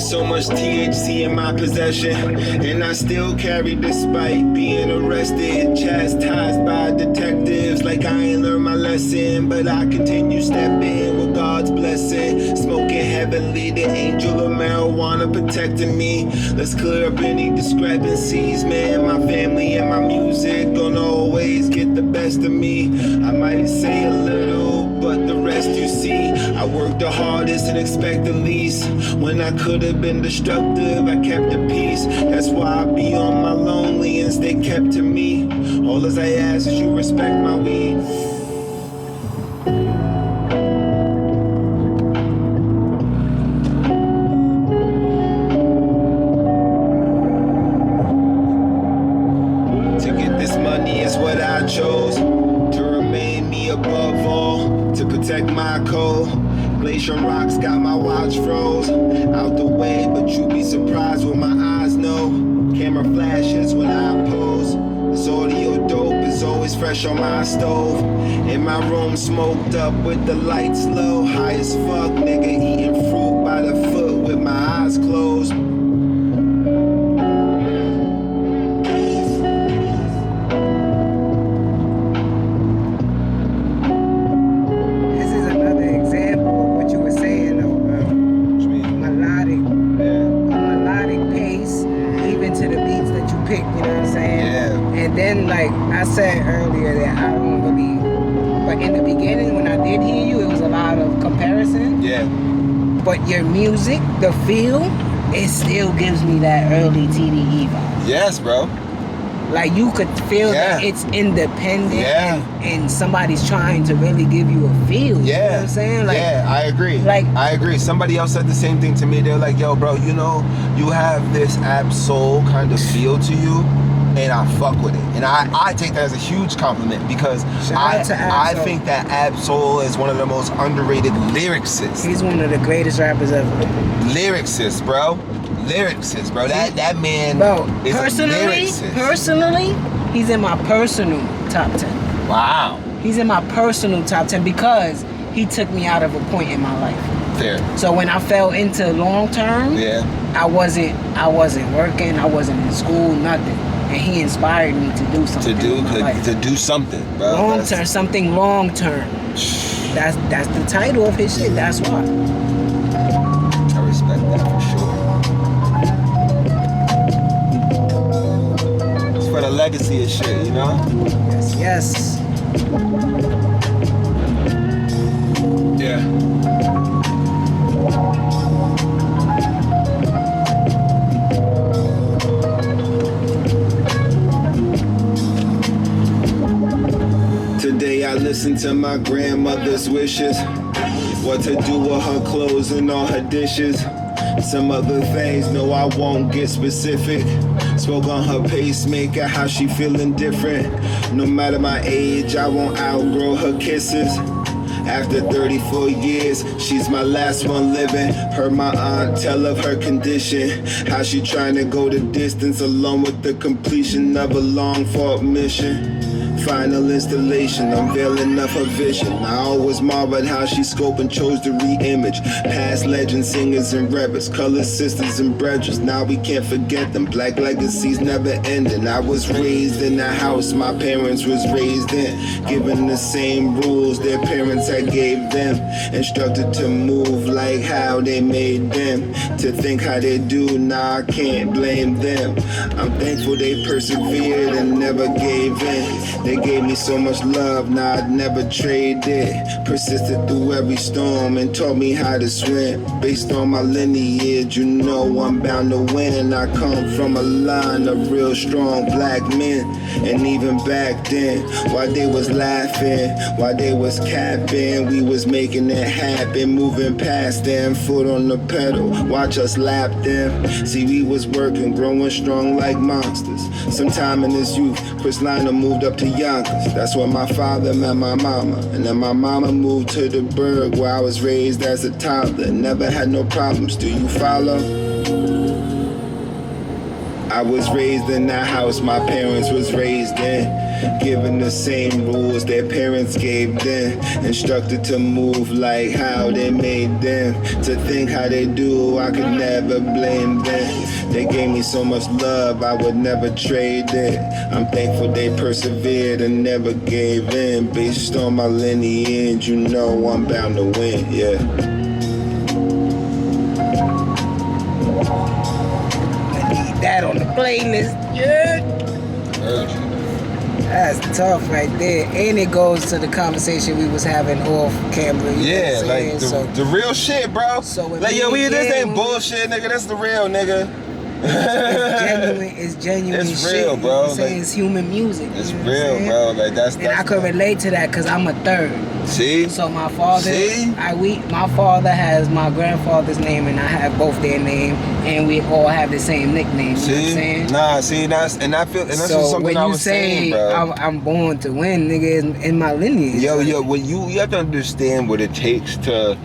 So much THC in my possession, and I still carry despite being arrested, chastised by detectives like I ain't learned my lesson. But I continue stepping with God's blessing, smoking heavenly, the angel of marijuana protecting me. Let's clear up any discrepancies, man. My family and my music gonna always get the best of me. I might say a little, but the rest you see. I work the hardest and expect the least. When I could have been destructive, I kept the peace. That's why I be on my lonely and stay kept to me. All as I ask is you respect my weed. To get this money is what I chose. To remain me above all. To protect my code. Glacier rocks got my watch froze. Out the way, but you be surprised what my eyes know. Camera flashes when I pose. This audio dope is always fresh on my stove. In my room, smoked up with the lights low. High as fuck, nigga, eating fruit by the foot with my eyes closed. This is another example of what you were saying, though, bro. Melodic pace, even to the beats that you pick, you know what I'm saying? Yeah. And then, like I said earlier, that I don't really, but in the beginning, when I did hear you, it was a lot of comparison. Yeah. But your music, the feel, it still gives me that early TDE vibe. Yes, bro. Like you could feel that it's independent and somebody's trying to really give you a feel. You know what I'm saying? Like, yeah, I agree. Like, I agree. Somebody else said the same thing to me. They're like, yo, bro, you know, you have this Ab-Soul kind of feel to you, and I fuck with it. And I take that as a huge compliment because I think that Ab-Soul is one of the most underrated lyricists. He's one of the greatest rappers ever. Lyricist, bro. Lyricist, bro. That man is a lyricist. Personally, he's in my personal top 10. Wow. He's in my personal top 10 because he took me out of a point in my life. Fair. So when I fell into long term, I wasn't working, I wasn't in school, nothing. and he inspired me to do something. To do something, bro. Long term, something long term. That's the title of his shit. That's why. I respect that for sure. It's for the legacy of shit, you know? Yes. Yeah. Today I listened to my grandmother's wishes. What to do with her clothes and all her dishes. Some other things, no, I won't get specific. Spoke on her pacemaker, how she feeling different. No matter my age, I won't outgrow her kisses. After 34 years, she's my last one living. Heard my aunt tell of her condition. How she trying to go the distance along with the completion of a long fought mission. Final installation, unveiling of her vision. I always marveled how she scoped and chose to re-image past legend singers and rebels, color sisters and brothers. Now we can't forget them. Black legacies never ending. I was raised in the house my parents was raised in, given the same rules their parents had gave them. Instructed to move like how they made them, to think how they do. Now I can't blame them. I'm thankful they persevered and never gave in. They gave me so much love, now I'd never trade it. Persisted through every storm and taught me how to swim. Based on my lineage, you know I'm bound to win. I come from a line of real strong black men. And even back then, while they was laughing, while they was capping, we was making it happen. Moving past them, foot on the pedal, watch us lap them. See, we was working, growing strong like monsters. Sometime in his youth, Chris Liner moved up to Yonkers. That's where my father met my mama. And then my mama moved to the burg where I was raised as a toddler. Never had no problems, do you follow? I was raised in that house my parents was raised in, given the same rules their parents gave them. Instructed to move like how they made them, to think how they do, I could never blame them. They gave me so much love, I would never trade it. I'm thankful they persevered and never gave in. Based on my lineage, you know I'm bound to win, yeah. That on the playlist, yeah. That's tough right there, and it goes to the conversation we was having off camera. Yeah, like the real shit, bro. So like, yo, this ain't bullshit, nigga. That's the real, nigga. It's genuine it's shit, real, bro. Like, it's human music. It's real, bro. Like that's and I could relate to that because I'm a third. See? So my father, See? My father has my grandfather's name and I have both their name, and we all have the same nickname. See? You know what I'm saying? Nah, see, that's so just something I was saying, bro. I'm born to win, nigga, in my lineage. Yo, well, you have to understand what it takes to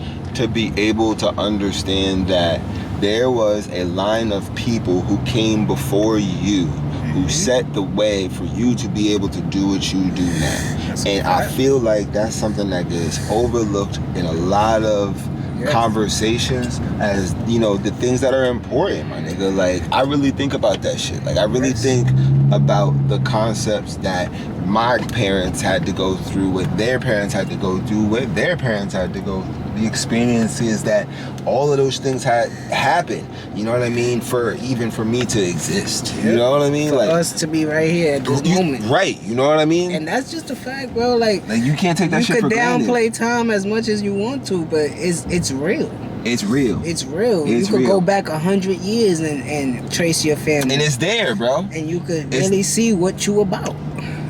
be able to understand that there was a line of people who came before you, who set the way for you to be able to do what you do now. And I feel like that's something that gets overlooked in a lot of conversations, as you know, the things that are important, my nigga. Like, I really think about that shit. Like, I really think about the concepts that my parents had to go through, what their parents had to go through, what their parents had to go through, the experiences that all of those things had happened. You know what I mean? For me to exist. You know what I mean? For like us to be right here at this moment. Right. You know what I mean? And that's just a fact, bro. Like you can't take that shit for granted. You could downplay time as much as you want to, but it's real. It's real. It's real. It's you could real. go back 100 years and trace your family. And it's there, bro. And you could really see what you about.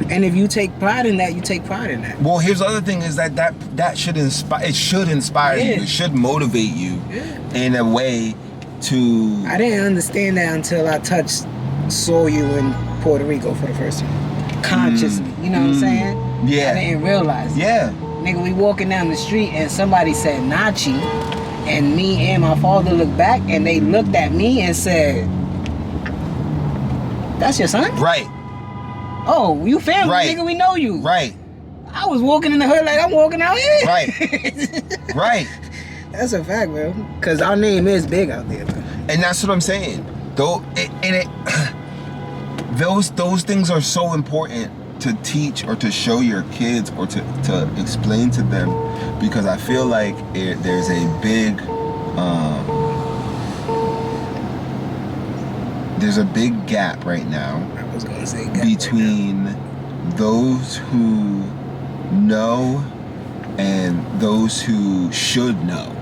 And if you take pride in that, you take pride in that. Well, here's the other thing: is that should inspire. It should inspire you. It should motivate you in a way to. I didn't understand that until I saw you in Puerto Rico for the first time, consciously. You know what I'm saying? Yeah. I didn't realize. Yeah. Nigga, we walking down the street and somebody said Nachi, and me and my father looked back and they looked at me and said, "That's your son?" Right. Oh, you family, nigga, we know you. Right. I was walking in the hood like I'm walking out here. Right. Right. That's a fact, bro. Because our name is big out there, bro. And that's what I'm saying. Though, those things are so important to teach or to show your kids or to explain to them, because I feel like there's a big gap right now between those who know and those who should know.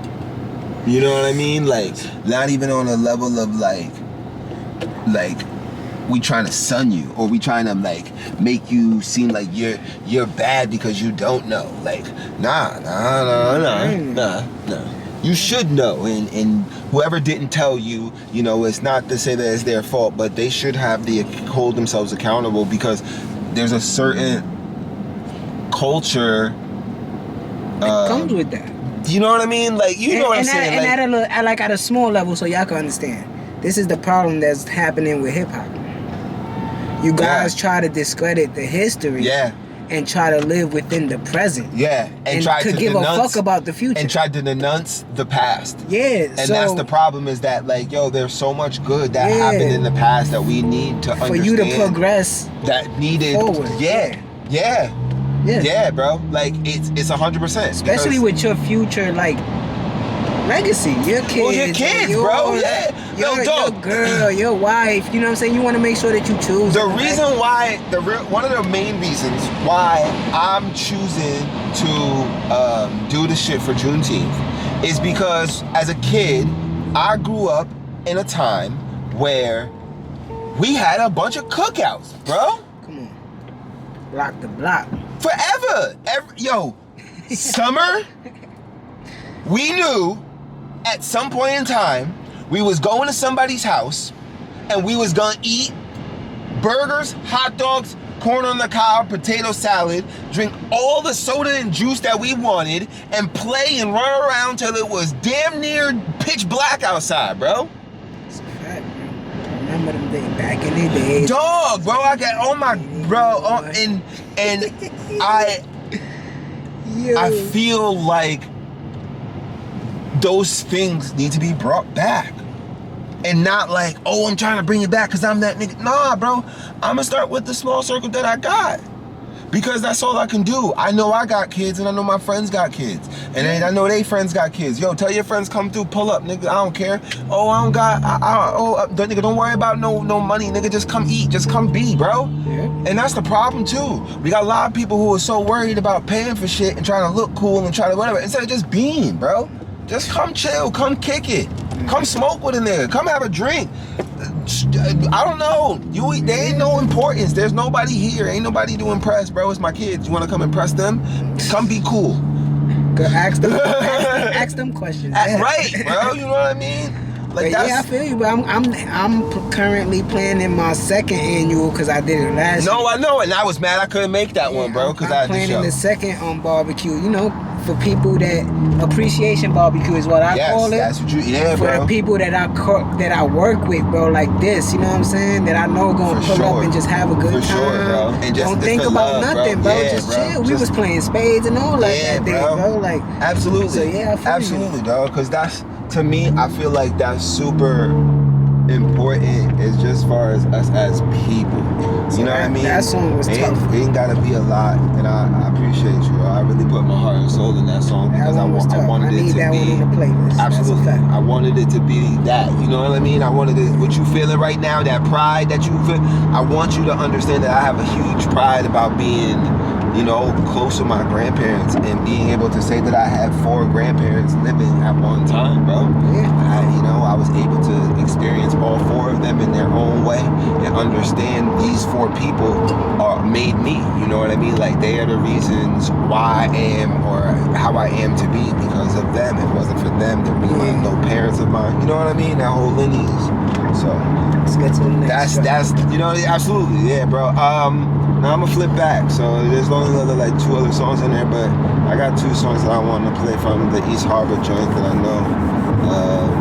You know what I mean? Like, not even on a level of like we trying to sun you, or we trying to like make you seem like you're bad because you don't know. Like, nah. You should know, and whoever didn't tell you, you know, it's not to say that it's their fault, but they should hold themselves accountable, because there's a certain culture that comes with that. You know what I mean? Like, you know what I'm saying? And at a small level, so y'all can understand. This is the problem that's happening with hip hop. You guys try to discredit the history. Yeah. And try to live within the present. Yeah. And try to give a fuck about the future. And try to denounce the past. Yeah. And that's the problem, is that, like, yo, there's so much good that happened in the past that we need to understand. For you to progress. That needed forward. Yeah. Yeah, bro. Like, it's 100%. Especially with your future, like, legacy. Your kids. Well, your kids, bro. Yeah. Your girl, your wife. You know what I'm saying? You want to make sure that you choose. The reason why, one of the main reasons why I'm choosing to do the shit for Juneteenth is because as a kid, I grew up in a time where we had a bunch of cookouts, bro. Come on. Block the block. Forever. Summer, we knew at some point in time we was going to somebody's house and we was gonna eat burgers, hot dogs, corn on the cob, potato salad, drink all the soda and juice that we wanted, and play and run around till it was damn near pitch black outside, bro. It's a fact, bro. Remember them days back in the day. Dog, bro, I got and I feel like those things need to be brought back. And not like, oh, I'm trying to bring it back because I'm that nigga. Nah, bro. I'm going to start with the small circle that I got. Because that's all I can do. I know I got kids, and I know my friends got kids. And I know they friends got kids. Yo, tell your friends, come through, pull up, nigga. I don't care. Oh, I don't got, nigga, don't worry about no money, nigga. Just come eat. Just come be, bro. Yeah. And that's the problem, too. We got a lot of people who are so worried about paying for shit and trying to look cool and try to whatever, instead of just being, bro. Just come chill, come kick it. Come smoke with a nigga. Come have a drink. I don't know. There ain't no importance. There's nobody here. Ain't nobody to impress, bro. It's my kids. You want to come impress them? Come be cool. Go ask them questions. Right, bro. You know what I mean? Like, yeah, I feel you, but I'm currently planning my second annual because I did it last year. No, I know, and I was mad I couldn't make that one, bro, because I had planning the second barbecue. You know, for people that appreciation barbecue is what I call it. That's what bro. For the people that I work with, bro, like this. You know what I'm saying? That I know gonna pull up and just have a good time. Sure, bro. And don't think about nothing, bro. Just chill. We was playing spades and all that day, bro. Like, absolutely. So yeah, I feel absolutely, dog. Because that's. To me, I feel like that's super important, is just far as us as people. You know what I mean? That song was tough. It ain't gotta be a lot, and I appreciate you. I really put my heart and soul in that song because I wanted it to be. One on the playlist. Absolutely. I wanted it to be that. You know what I mean? I wanted it, what you feeling right now, that pride that you feel. I want you to understand that I have a huge pride about being, you know, close to my grandparents and being able to say that I had 4 grandparents living at one time, bro. Yeah. I was able to experience all 4 of them in their own way and understand these 4 people made me. You know what I mean? Like, they are the reasons why I am or how I am to be because of them. If it wasn't for them, there'd be no parents of mine. You know what I mean? That whole lineage. So let's get to the next. That's absolutely, yeah, bro. Now I'm gonna flip back, so there's only like 2 other songs in there, but I got 2 songs that I want to play from the East Harbor joint that I know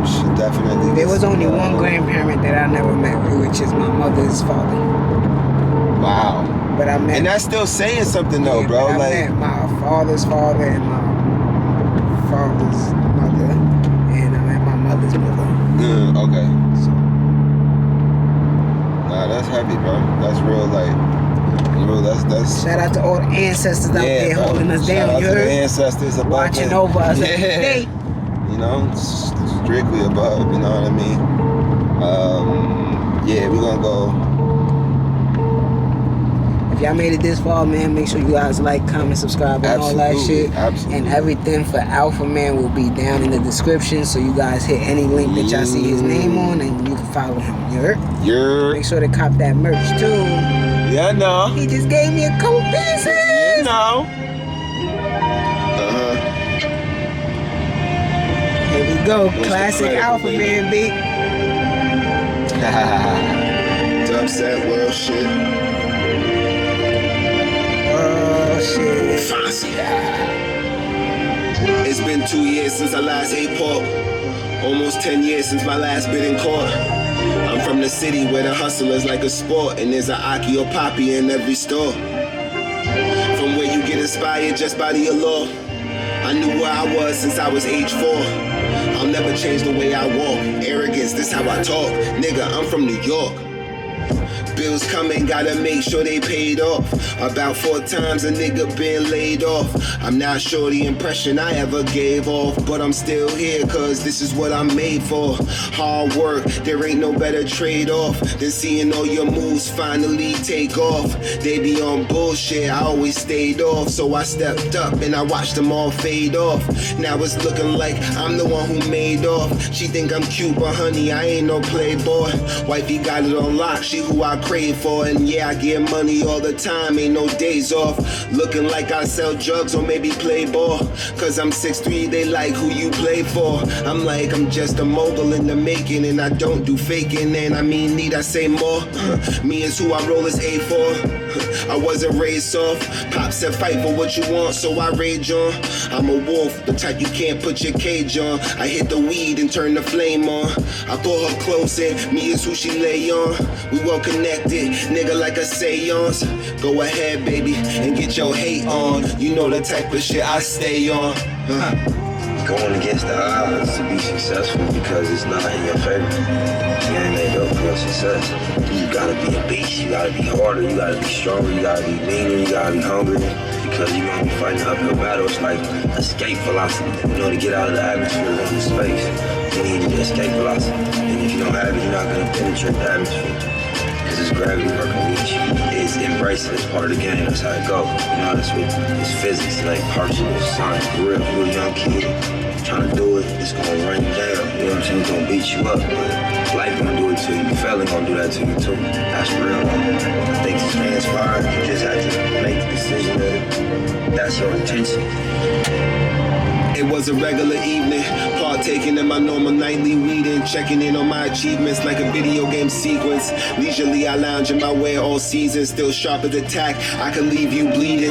should definitely. There was only one grandparent that I never met, which is my mother's father. Wow. But I met. And that's still saying something though, bro. I met my father's father and my father's mother, and I met my mother's mother. Okay. So. Nah, that's heavy, bro. That's real, like, real. That's. Shout out to all the ancestors out there bro. holding us Shout down. out You to the heard? ancestors above Watching it. over us every day. You know, strictly above. You know what I mean? Yeah, we're gonna go. If y'all made it this far, man, make sure you guys like, comment, subscribe, and all that shit. Absolutely. And everything for Alpha Man will be down in the description. So you guys hit any link that y'all see his name on, and you can follow him. You heard? Make sure to cop that merch too. Yeah, no. He just gave me a couple pieces. Yeah, no. Here we go. What's Classic the Alpha Man beat. Dubstep world shit. Oh shit. It's been 2 years since I last ate pork. Almost 10 years since my last bid in court. I'm from the city where the hustle is like a sport, and there's an Aki or Poppy in every store. From where you get inspired just by the allure. I knew where I was since I was age 4. I'll never change the way I walk. Arrogance, this how I talk. Nigga, I'm from New York. Bills coming, gotta make sure they paid off. About 4 times a nigga been laid off. I'm not sure the impression I ever gave off, but I'm still here cause this is what I'm made for. Hard work, there ain't no better trade-off than seeing all your moves finally take off. They be on bullshit, I always stayed off, so I stepped up and I watched them all fade off. Now it's looking like I'm the one who made off. She think I'm cute, but honey, I ain't no playboy. Wifey got it on lock, she who I crave for, and yeah, I get money all the time, ain't no days off. Looking like I sell drugs or maybe play ball, cause I'm 6'3", they like who you play for. I'm like, I'm just a mogul in the making, and I don't do faking, and I mean, need I say more? Me is who I roll as A4. I wasn't raised soft. Pop said fight for what you want, so I rage on. I'm a wolf, the type you can't put your cage on. I hit the weed and turn the flame on. I pull her close in, me is who she lay on. We well connected, nigga, like a seance. Go ahead, baby, and get your hate on. You know the type of shit I stay on. Going against the odds to be successful because it's not in your favor. You ain't made up for your success. You gotta be a beast, you gotta be harder, you gotta be stronger, you gotta be meaner, you gotta be hungrier. Because you're gonna be fighting an uphill battle. It's like escape velocity. You know, to get out of the atmosphere and into space, you need the escape velocity. And if you don't have it, you're not gonna penetrate the atmosphere. Because it's gravity working with you. It's embracing, it's part of the game, that's how it goes. You know, that's what it's physics, it ain't partial, it's science. For real, if you're a young kid trying to do it, it's gonna run you down. You know what I'm saying? It's gonna beat you up. But life gonna do it to you. Failing gonna do that to you too. That's real. I think it's transpired. You just have to make the decision that that's your intention. It was a regular evening, partaking in my normal nightly weeding, checking in on my achievements like a video game sequence. Leisurely I lounge in my way all season, still sharp as attack, I can leave you bleeding.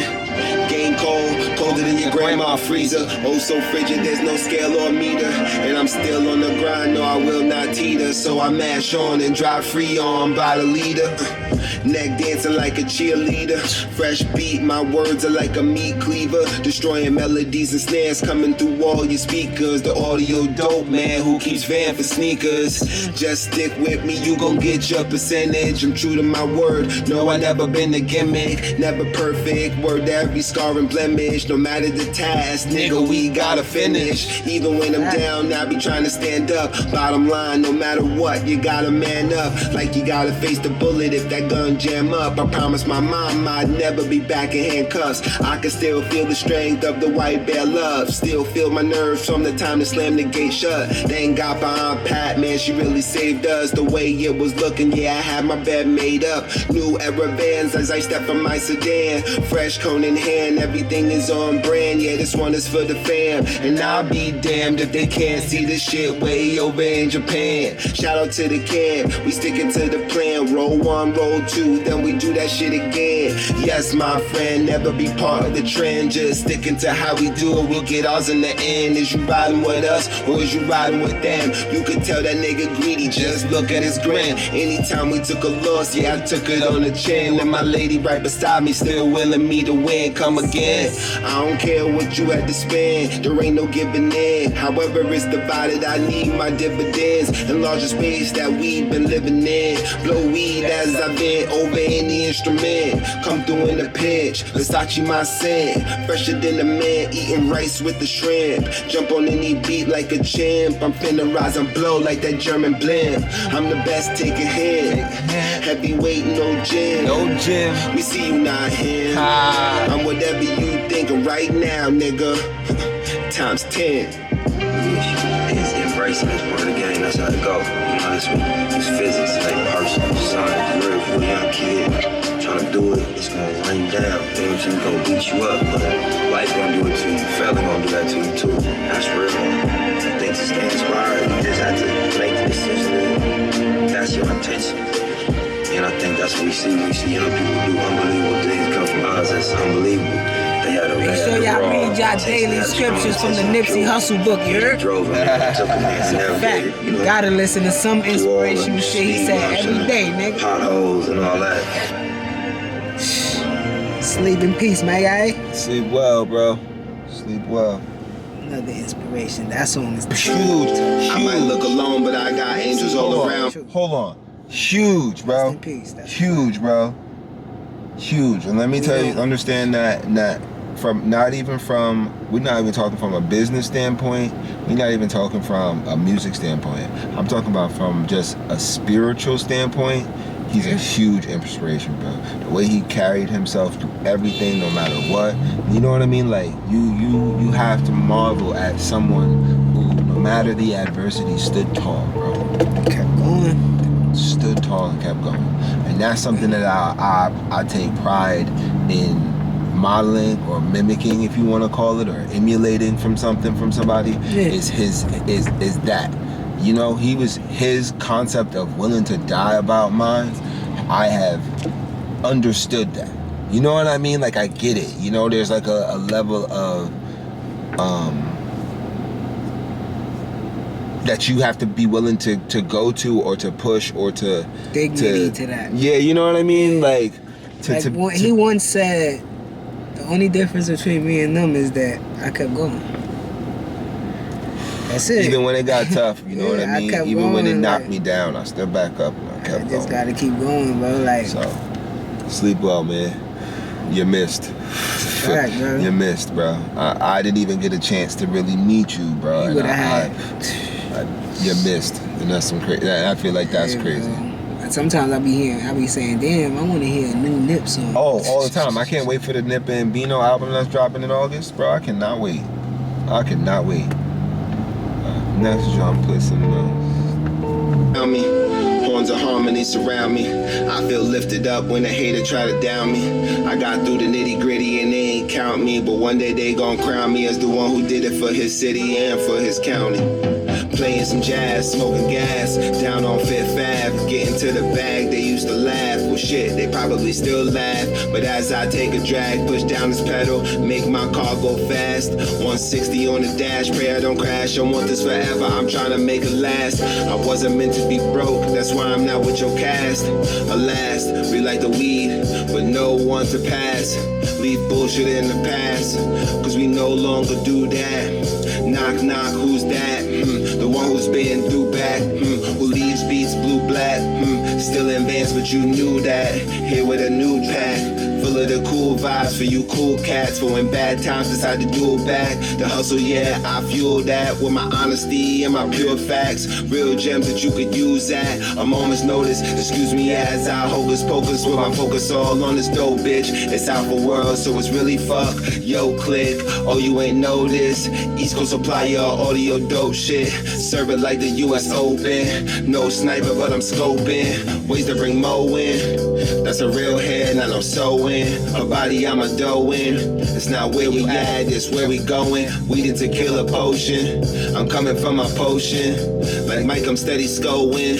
Game cold, colder than your grandma freezer. Oh so frigid, there's no scale or meter. And I'm still on the grind, no I will not teeter. So I mash on and drive free on by the leader. Neck dancing like a cheerleader. Fresh beat, my words are like a meat cleaver. Destroying melodies and snares coming through all your speakers. The audio dope, man, who keeps van for sneakers? Just stick with me, you gon' get your percentage. I'm true to my word, no I never been a gimmick. Never perfect, word to every scar and blemish. No matter the task, nigga, we gotta finish. Even when I'm down, I be trying to stand up. Bottom line, no matter what, you gotta man up. Like you gotta face the bullet if that gun jam up. I promised my mom I'd never be back in handcuffs. I can still feel the strength of the white bear love. Still feel my nerves from the time to slam the gate shut. Thank God for Aunt Pat, man, she really saved us. The way it was looking, yeah, I had my bed made up. New era Vans as I step from my sedan. Fresh cone in hand, everything is on brand. Yeah, this one is for the fam. And I'll be damned if they can't see this shit way over in Japan. Shout out to the can, we sticking to the plan. Roll 1, roll 2, then we do that shit again. Yes, my friend, never be part of the trend. Just sticking to how we do it, we'll get ours in the end. Is you riding with us or is you riding with them? You could tell that nigga greedy, just look at his grin. Anytime we took a loss, yeah, I took it on the chin. And my lady right beside me, still willing me to win. Come again, I don't care what you had to spend, there ain't no giving in. However it's divided, I need my dividends. In larger space that we've been living in. Blow weed as I bend over any instrument. Come through in the pitch, Versace my scent. Fresher than a man, eating rice with the shrimp. Jump on any beat like a chimp. I'm finna rise and blow like that German blimp. I'm the best, take a hit. Heavyweight, no gym. No gym. We see you not him. I'm whatever you thinking right now, nigga. Times 10. It's embracing this part of the game, that's how it go. You know, it's physics, it ain't personal. Science, real for a young kid. Trying to do it, it's gonna rain down. You know what I'm saying? It's gonna beat you up, but life gonna do it to you. Fella gonna do that to you too. That's real. I think to stay inspired, you just have to make the decision that that's your intention. And I think that's what we see. We see young people do unbelievable things come from us. That's unbelievable. Make sure y'all read y'all daily scriptures from the Nipsey Hussle book, you heard? Fact, you gotta listen to some inspirational shit he said every day, nigga. Potholes and all that. Sleep in peace, my guy. Sleep well, bro. Sleep well. Another inspiration. That song is Huge. I might look alone, but I got angels all around. Hold on. Huge, bro. Rest in peace. Huge, bro. Huge. And let me tell you, understand that we're not even talking from a business standpoint. We're not even talking from a music standpoint. I'm talking about from just a spiritual standpoint. He's a huge inspiration, bro. The way he carried himself through everything, no matter what. You know what I mean? Like you have to marvel at someone who, no matter the adversity, stood tall, bro. Kept going. Stood tall and kept going. And that's something that I take pride in modeling or mimicking, if you want to call it, or emulating from somebody. Is that, you know, his concept of willing to die about mine. I have understood that, you know what I mean? Like, I get it, you know. There's like a level of that you have to be willing to go to, or to push, or to dignity to that. Yeah, you know what I mean? Like, he once said, the only difference between me and them is that I kept going. That's it. Even when it got tough, you know what I mean? Even going, when it knocked me down, I stood back up and I kept going. I just gotta keep going, bro. Like, so, sleep well, man. You missed. Right, bro. You missed, bro. I didn't even get a chance to really meet you, bro. You would have you missed, and that's some crazy. I feel like that's crazy. Bro. Sometimes I be saying, damn, I want to hear a new Nip song. Oh, all the time. I can't wait for the Nip and Bino album that's dropping in August, bro. I cannot wait. Next John, play some Me. Horns of harmony surround me. I feel lifted up when a hater try to down me. I got through the nitty gritty and they ain't count me, but one day they gon' crown me as the one who did it for his city and for his county. Playing some jazz, smoking gas, down on Fifth Ave, getting to the bag. They used to laugh, well shit, they probably still laugh. But as I take a drag, push down this pedal, make my car go fast. 160 on the dash, pray I don't crash. I want this forever, I'm trying to make it last. I wasn't meant to be broke, that's why I'm not with your cast. Alas, we like the weed, but no one to pass. Leave bullshit in the past, cause we no longer do that. Knock, knock, who's that? The one who's been through back, who leaves beats blue black, still in Vans, but you knew that. Here with a new pack, full of the cool vibes for you cool cats. For when bad times decide to do it back. The hustle, yeah, I fuel that with my honesty and my pure facts. Real gems that you could use at a moment's notice. Excuse me as I hocus pocus with my focus all on this dope bitch. It's out for world, so it's really fuck. Yo, click, oh you ain't noticed. East Coast supply your audio dope shit. Serve it like the US Open. No sniper, but I'm scoping ways to bring Mo in. That's a real head, not no sewing. Her body, I'm a dough in. It's not where we at, it's where we going. Weed and tequila potion. I'm coming from my potion. Like Mike, I'm steady scolding.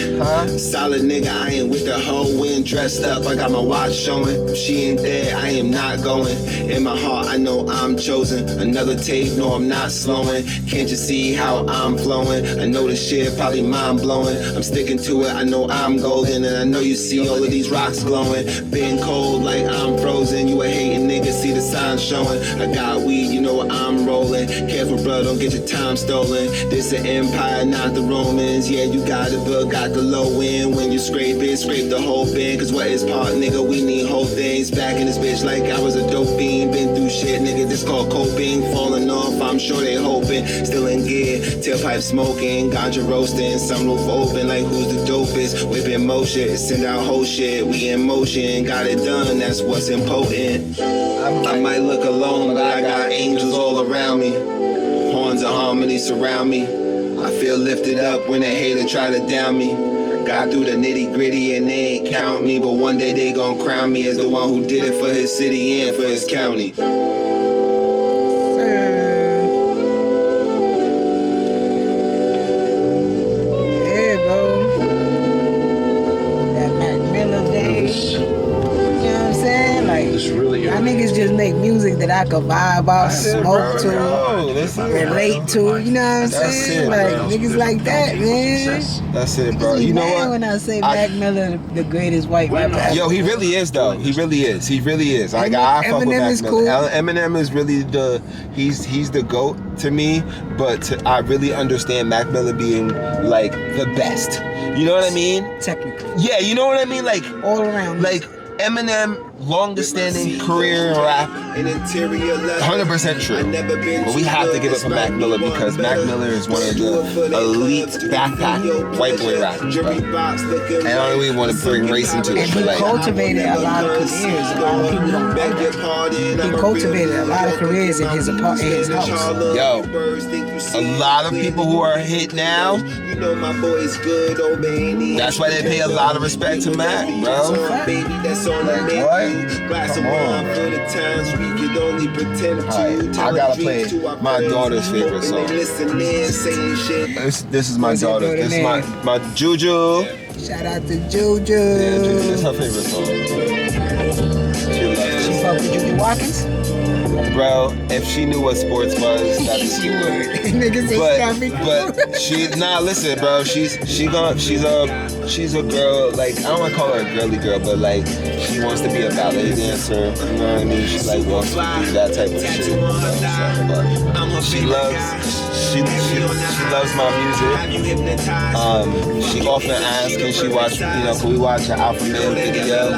Solid nigga, I ain't with the whole wind. Dressed up, I got my watch showing. If she ain't there, I am not going. In my heart, I know I'm chosen. Another tape, no, I'm not slowing. Can't you see how I'm flowing? I know this shit probably mind blowing. I'm sticking to it, I know I'm golden. And I know you see all of these rocks glowing. Been cold like I'm frozen. You a hating nigga, see the signs showing. I got weed, you know I'm rolling. Careful, bro, don't get your time stolen. This an empire, not the Romans. Yeah, you got it, but got the low end. When you scrape it, scrape the whole bin. Cause what is part, nigga? We need whole things. Back in this bitch like I was a dope fiend. Been through shit, nigga, this called coping. Falling off, I'm sure they hoping. Still in gear, tailpipe smoking, ganja roasting. Sunroof open like who's the dopest. Whipping motion, send out whole shit. We in motion, got it done, that's what's important. I might look alone, but I got angels all around me. Horns of harmony surround me. I feel lifted up when a hater try to down me. Got through the nitty gritty and they ain't count me. But one day they gon' crown me as the one who did it for his city and for his county. Yeah, bro. That Mac Miller days. You know what I'm saying? Like, y'all niggas just make music that I could vibe out, smoke to, relate to. You know what I'm saying? Like, niggas like that, man. That's it, bro. You know what? When I say Mac Miller, the greatest white rapper. Yo, he really is though. He really is. He really is. I fuck with Mac Miller. Cool. Eminem is really he's the GOAT to me, but I really understand Mac Miller being like the best. You know what I mean? Technically. Yeah, you know what I mean? Like all around. Like Eminem, longest standing career in rap. 100% true. But we have to give it to Mac Miller because Mac Miller is one of the elite backpack white boy rappers, bro. And I don't even want to bring race into it, but like, he cultivated a lot of careers. A lot of people don't know that. He cultivated a lot of careers in his house. Yo, a lot of people who are hit now, that's why they pay a lot of respect to Mac, bro. Like, what? Come on, bro. Alright, I gotta play my daughter's favorite song. This is my daughter. This is my Juju. Shout out to Juju. Yeah, Juju. This is her favorite song. She loves it. She fuck with Juju Watkins? Bro, if she knew what sports was, that'd be she would. Niggas say but she listen, bro. She's a girl. Like I don't want to call her a girly girl, but like she wants to be a ballet dancer. You know what I mean? She like wants to do that type of shit. You know, but she loves my music. She often asks, can she watch? Can we watch an Alpha Male video?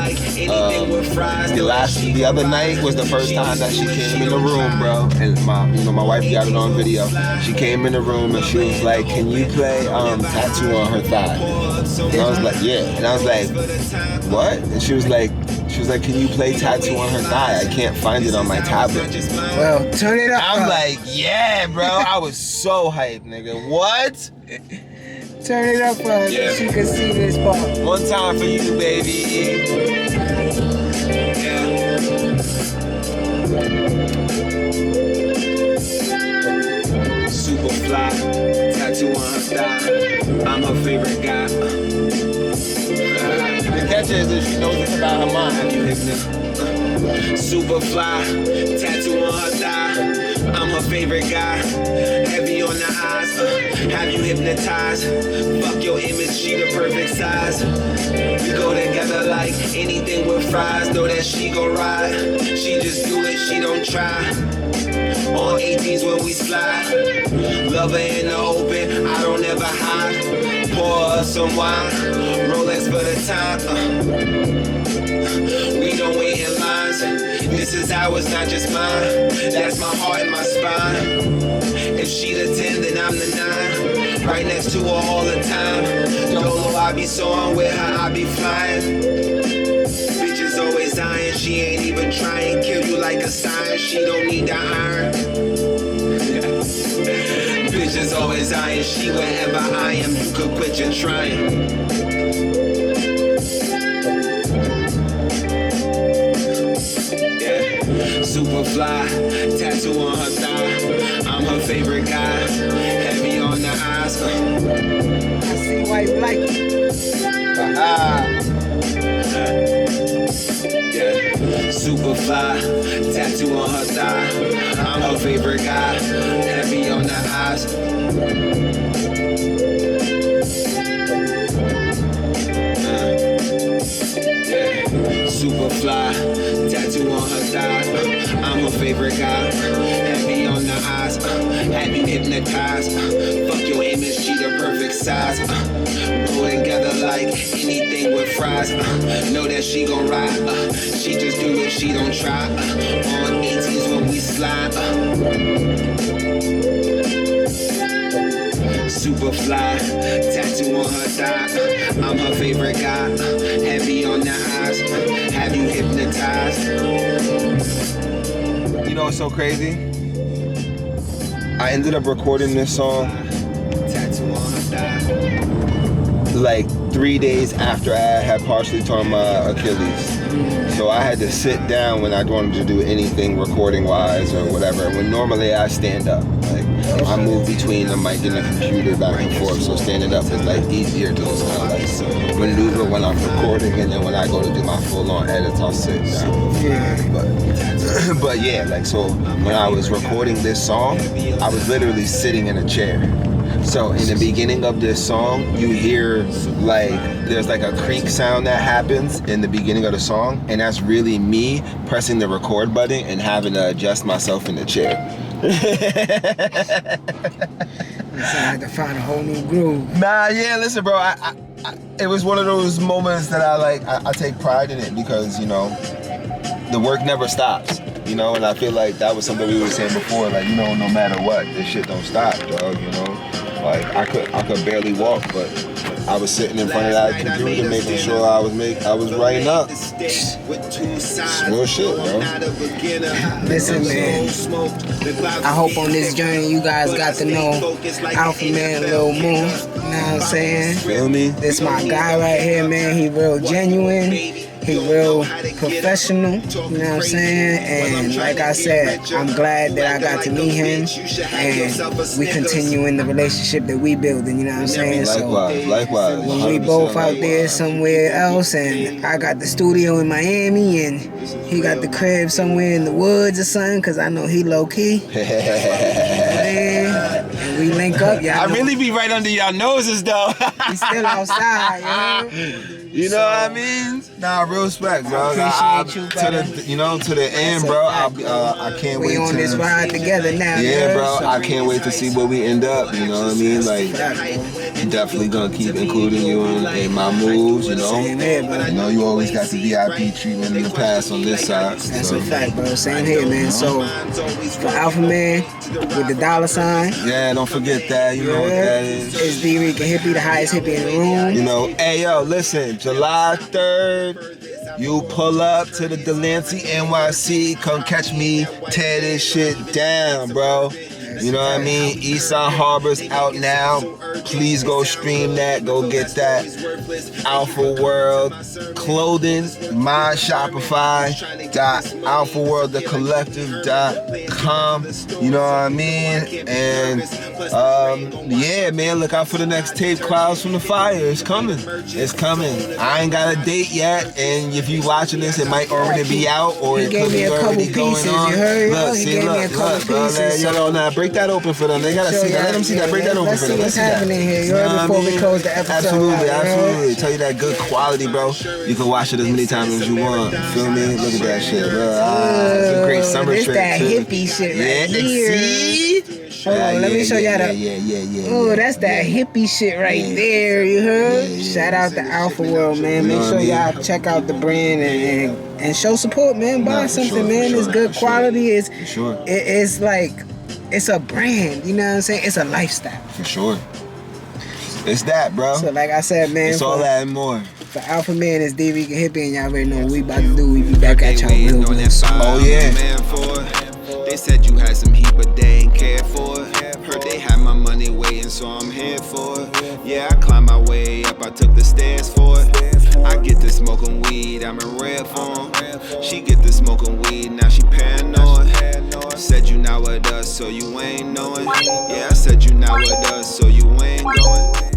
The other night was the first time that she came in the room, bro, and my wife got it on video. She came in the room and she was like, "Can you play Tattoo on Her Thigh?" And I was like, "Yeah," and I was like, "What?" And she was like, "Can you play Tattoo on Her Thigh? I can't find it on my tablet." Well, turn it up. I'm like, "Yeah, bro." I was so hyped, nigga. What? Turn it up so she can see this part. One time for you, baby. Super fly, tattoo on her thigh. I'm her favorite guy. The catch is that she knows it's about her mind. Super fly, tattoo on her thigh. I'm her favorite guy. Heavy on the eyes, have you hypnotized? Fuck your image, she the perfect size. We go together like anything with fries. Know that she gon' ride. She just do it, she don't try. On 18s when we slide. Love her in the open, I don't ever hide. Pour her some wine, Rolex for the time. We don't wait in lines. This is ours, not just mine. That's my heart and my spine. If she the 10, then I'm the 9. Right next to her all the time. Don't know I be soaring with her, I be flying. Bitches always eyeing, she ain't even trying. Kill you like a sign, she don't need the iron. Bitches always eyeing, she wherever I am, you could quit your trying. Super fly, tattoo on her thigh. I'm her favorite guy, heavy on the eye. eyes. I see why you like it. Yeah. Super fly, tattoo on her thigh. I'm her favorite guy, heavy on the eyes. Super fly, tattoo on her thigh. I'm her favorite guy, heavy on the eyes. Have you hypnotized? Fuck your image, she the perfect size. Roll together like anything with fries. Know that she gon' ride. She just do it, she don't try. On 18s when we slide. Super fly, tattoo on her thigh. I'm her favorite guy, heavy on the eyes. Have you hypnotized? You know what's so crazy? I ended up recording this song Tattoo on her thigh. like 3 days after I had partially torn my Achilles. So I had to sit down when I wanted to do anything recording wise or whatever. When normally I stand up. Like I move between the mic and the computer back and forth. So standing up is like easier to just kind of like maneuver when I'm recording, and then when I go to do my full on edits, I'll sit down. But yeah, like so when I was recording this song, I was literally sitting in a chair. So in the beginning of this song, you hear like there's like a creak sound that happens in the beginning of the song, and that's really me pressing the record button and having to adjust myself in the chair. So I had to find a whole new groove. Nah, yeah, listen, bro. It was one of those moments that I take pride in it because, you know, the work never stops. You know, and I feel like that was something we were saying before. Like, you know, no matter what, this shit don't stop, dog. You know, like I could barely walk, but I was sitting in front of that computer making sure I was writing up. It's real shit, bro. Listen, man. I hope on this journey you guys got to know Alpha Man Lil Moon. You know what I'm saying? Feel me? This my guy right here, man. He real genuine. He real professional, you know what I'm saying? And like I said, I'm glad that I got to meet him, and we continue in the relationship that we building, you know what I'm saying? Likewise. When we both out there somewhere else, and I got the studio in Miami, and he got the crib somewhere in the woods or something, because I know he low key. And we link up, y'all. I really be right under y'all noses, though. We still outside, you know? You know what I mean? Nah, real respect, bro. Appreciate you, brother. To the end, bro. I can't wait We on this ride together now. Yeah, bro. So I can't wait to see where we end up. You know what I mean? Like, definitely gonna keep including you in my moves. You know. Same here, bro. You know, you always got the VIP treatment in the past on this side. That's a fact, bro. Same here, man. So for Alpha Man with the $. Yeah, don't forget that. You know what that is. It's Dricanhippie, the highest hippie in the room. You know, hey yo, listen, July 3rd, you pull up to the Delancey NYC, come catch me, tear this shit down, bro. You know what I mean? Eastside Harbor's out now. Please go stream that. Go get that. Alpha World clothing, my Shopify. AlphaWorldTheCollective.com. You know what I mean? And yeah, man, look out for the next tape, Clouds from the Fire. It's coming. It's coming. I ain't got a date yet, and if you watching this, it might already be out, or it could be already going on. Look, see, look, bro. Yo, now break that open for them. They gotta see that. Let them see that. Break that open for them. Let's see what's happening here. You heard before we close the episode. Absolutely. Tell you that good quality, bro. You can watch it as many times as you want. Feel me? Look at that shit, bro. It's a great summer trip. This that hippie shit right here. See? Hold on, let me show y'all that. Oh, that's that hippie shit right there. You heard? Shout out to Alpha World, man. Make sure y'all check out the brand and show support, man. Buy something, man. It's good quality. It's like, it's a brand. You know what I'm saying? It's a lifestyle. For sure. It's that, bro. So like I said, man. It's all that and more. For Alpha Man, it's Dricanhippie, and y'all already know what we about to do. We be back at y'all real soon. Oh yeah. They said you had some heat, but they ain't cared for it. Heard they had my money waiting, so I'm here for it. Yeah, I climbed my way up, I took the stairs for it. I get to smoking weed, I'm in red form. She get to smoking weed, now she paranoid. Said you not with us, so you ain't knowing. Yeah, I said you not with us, so you ain't going.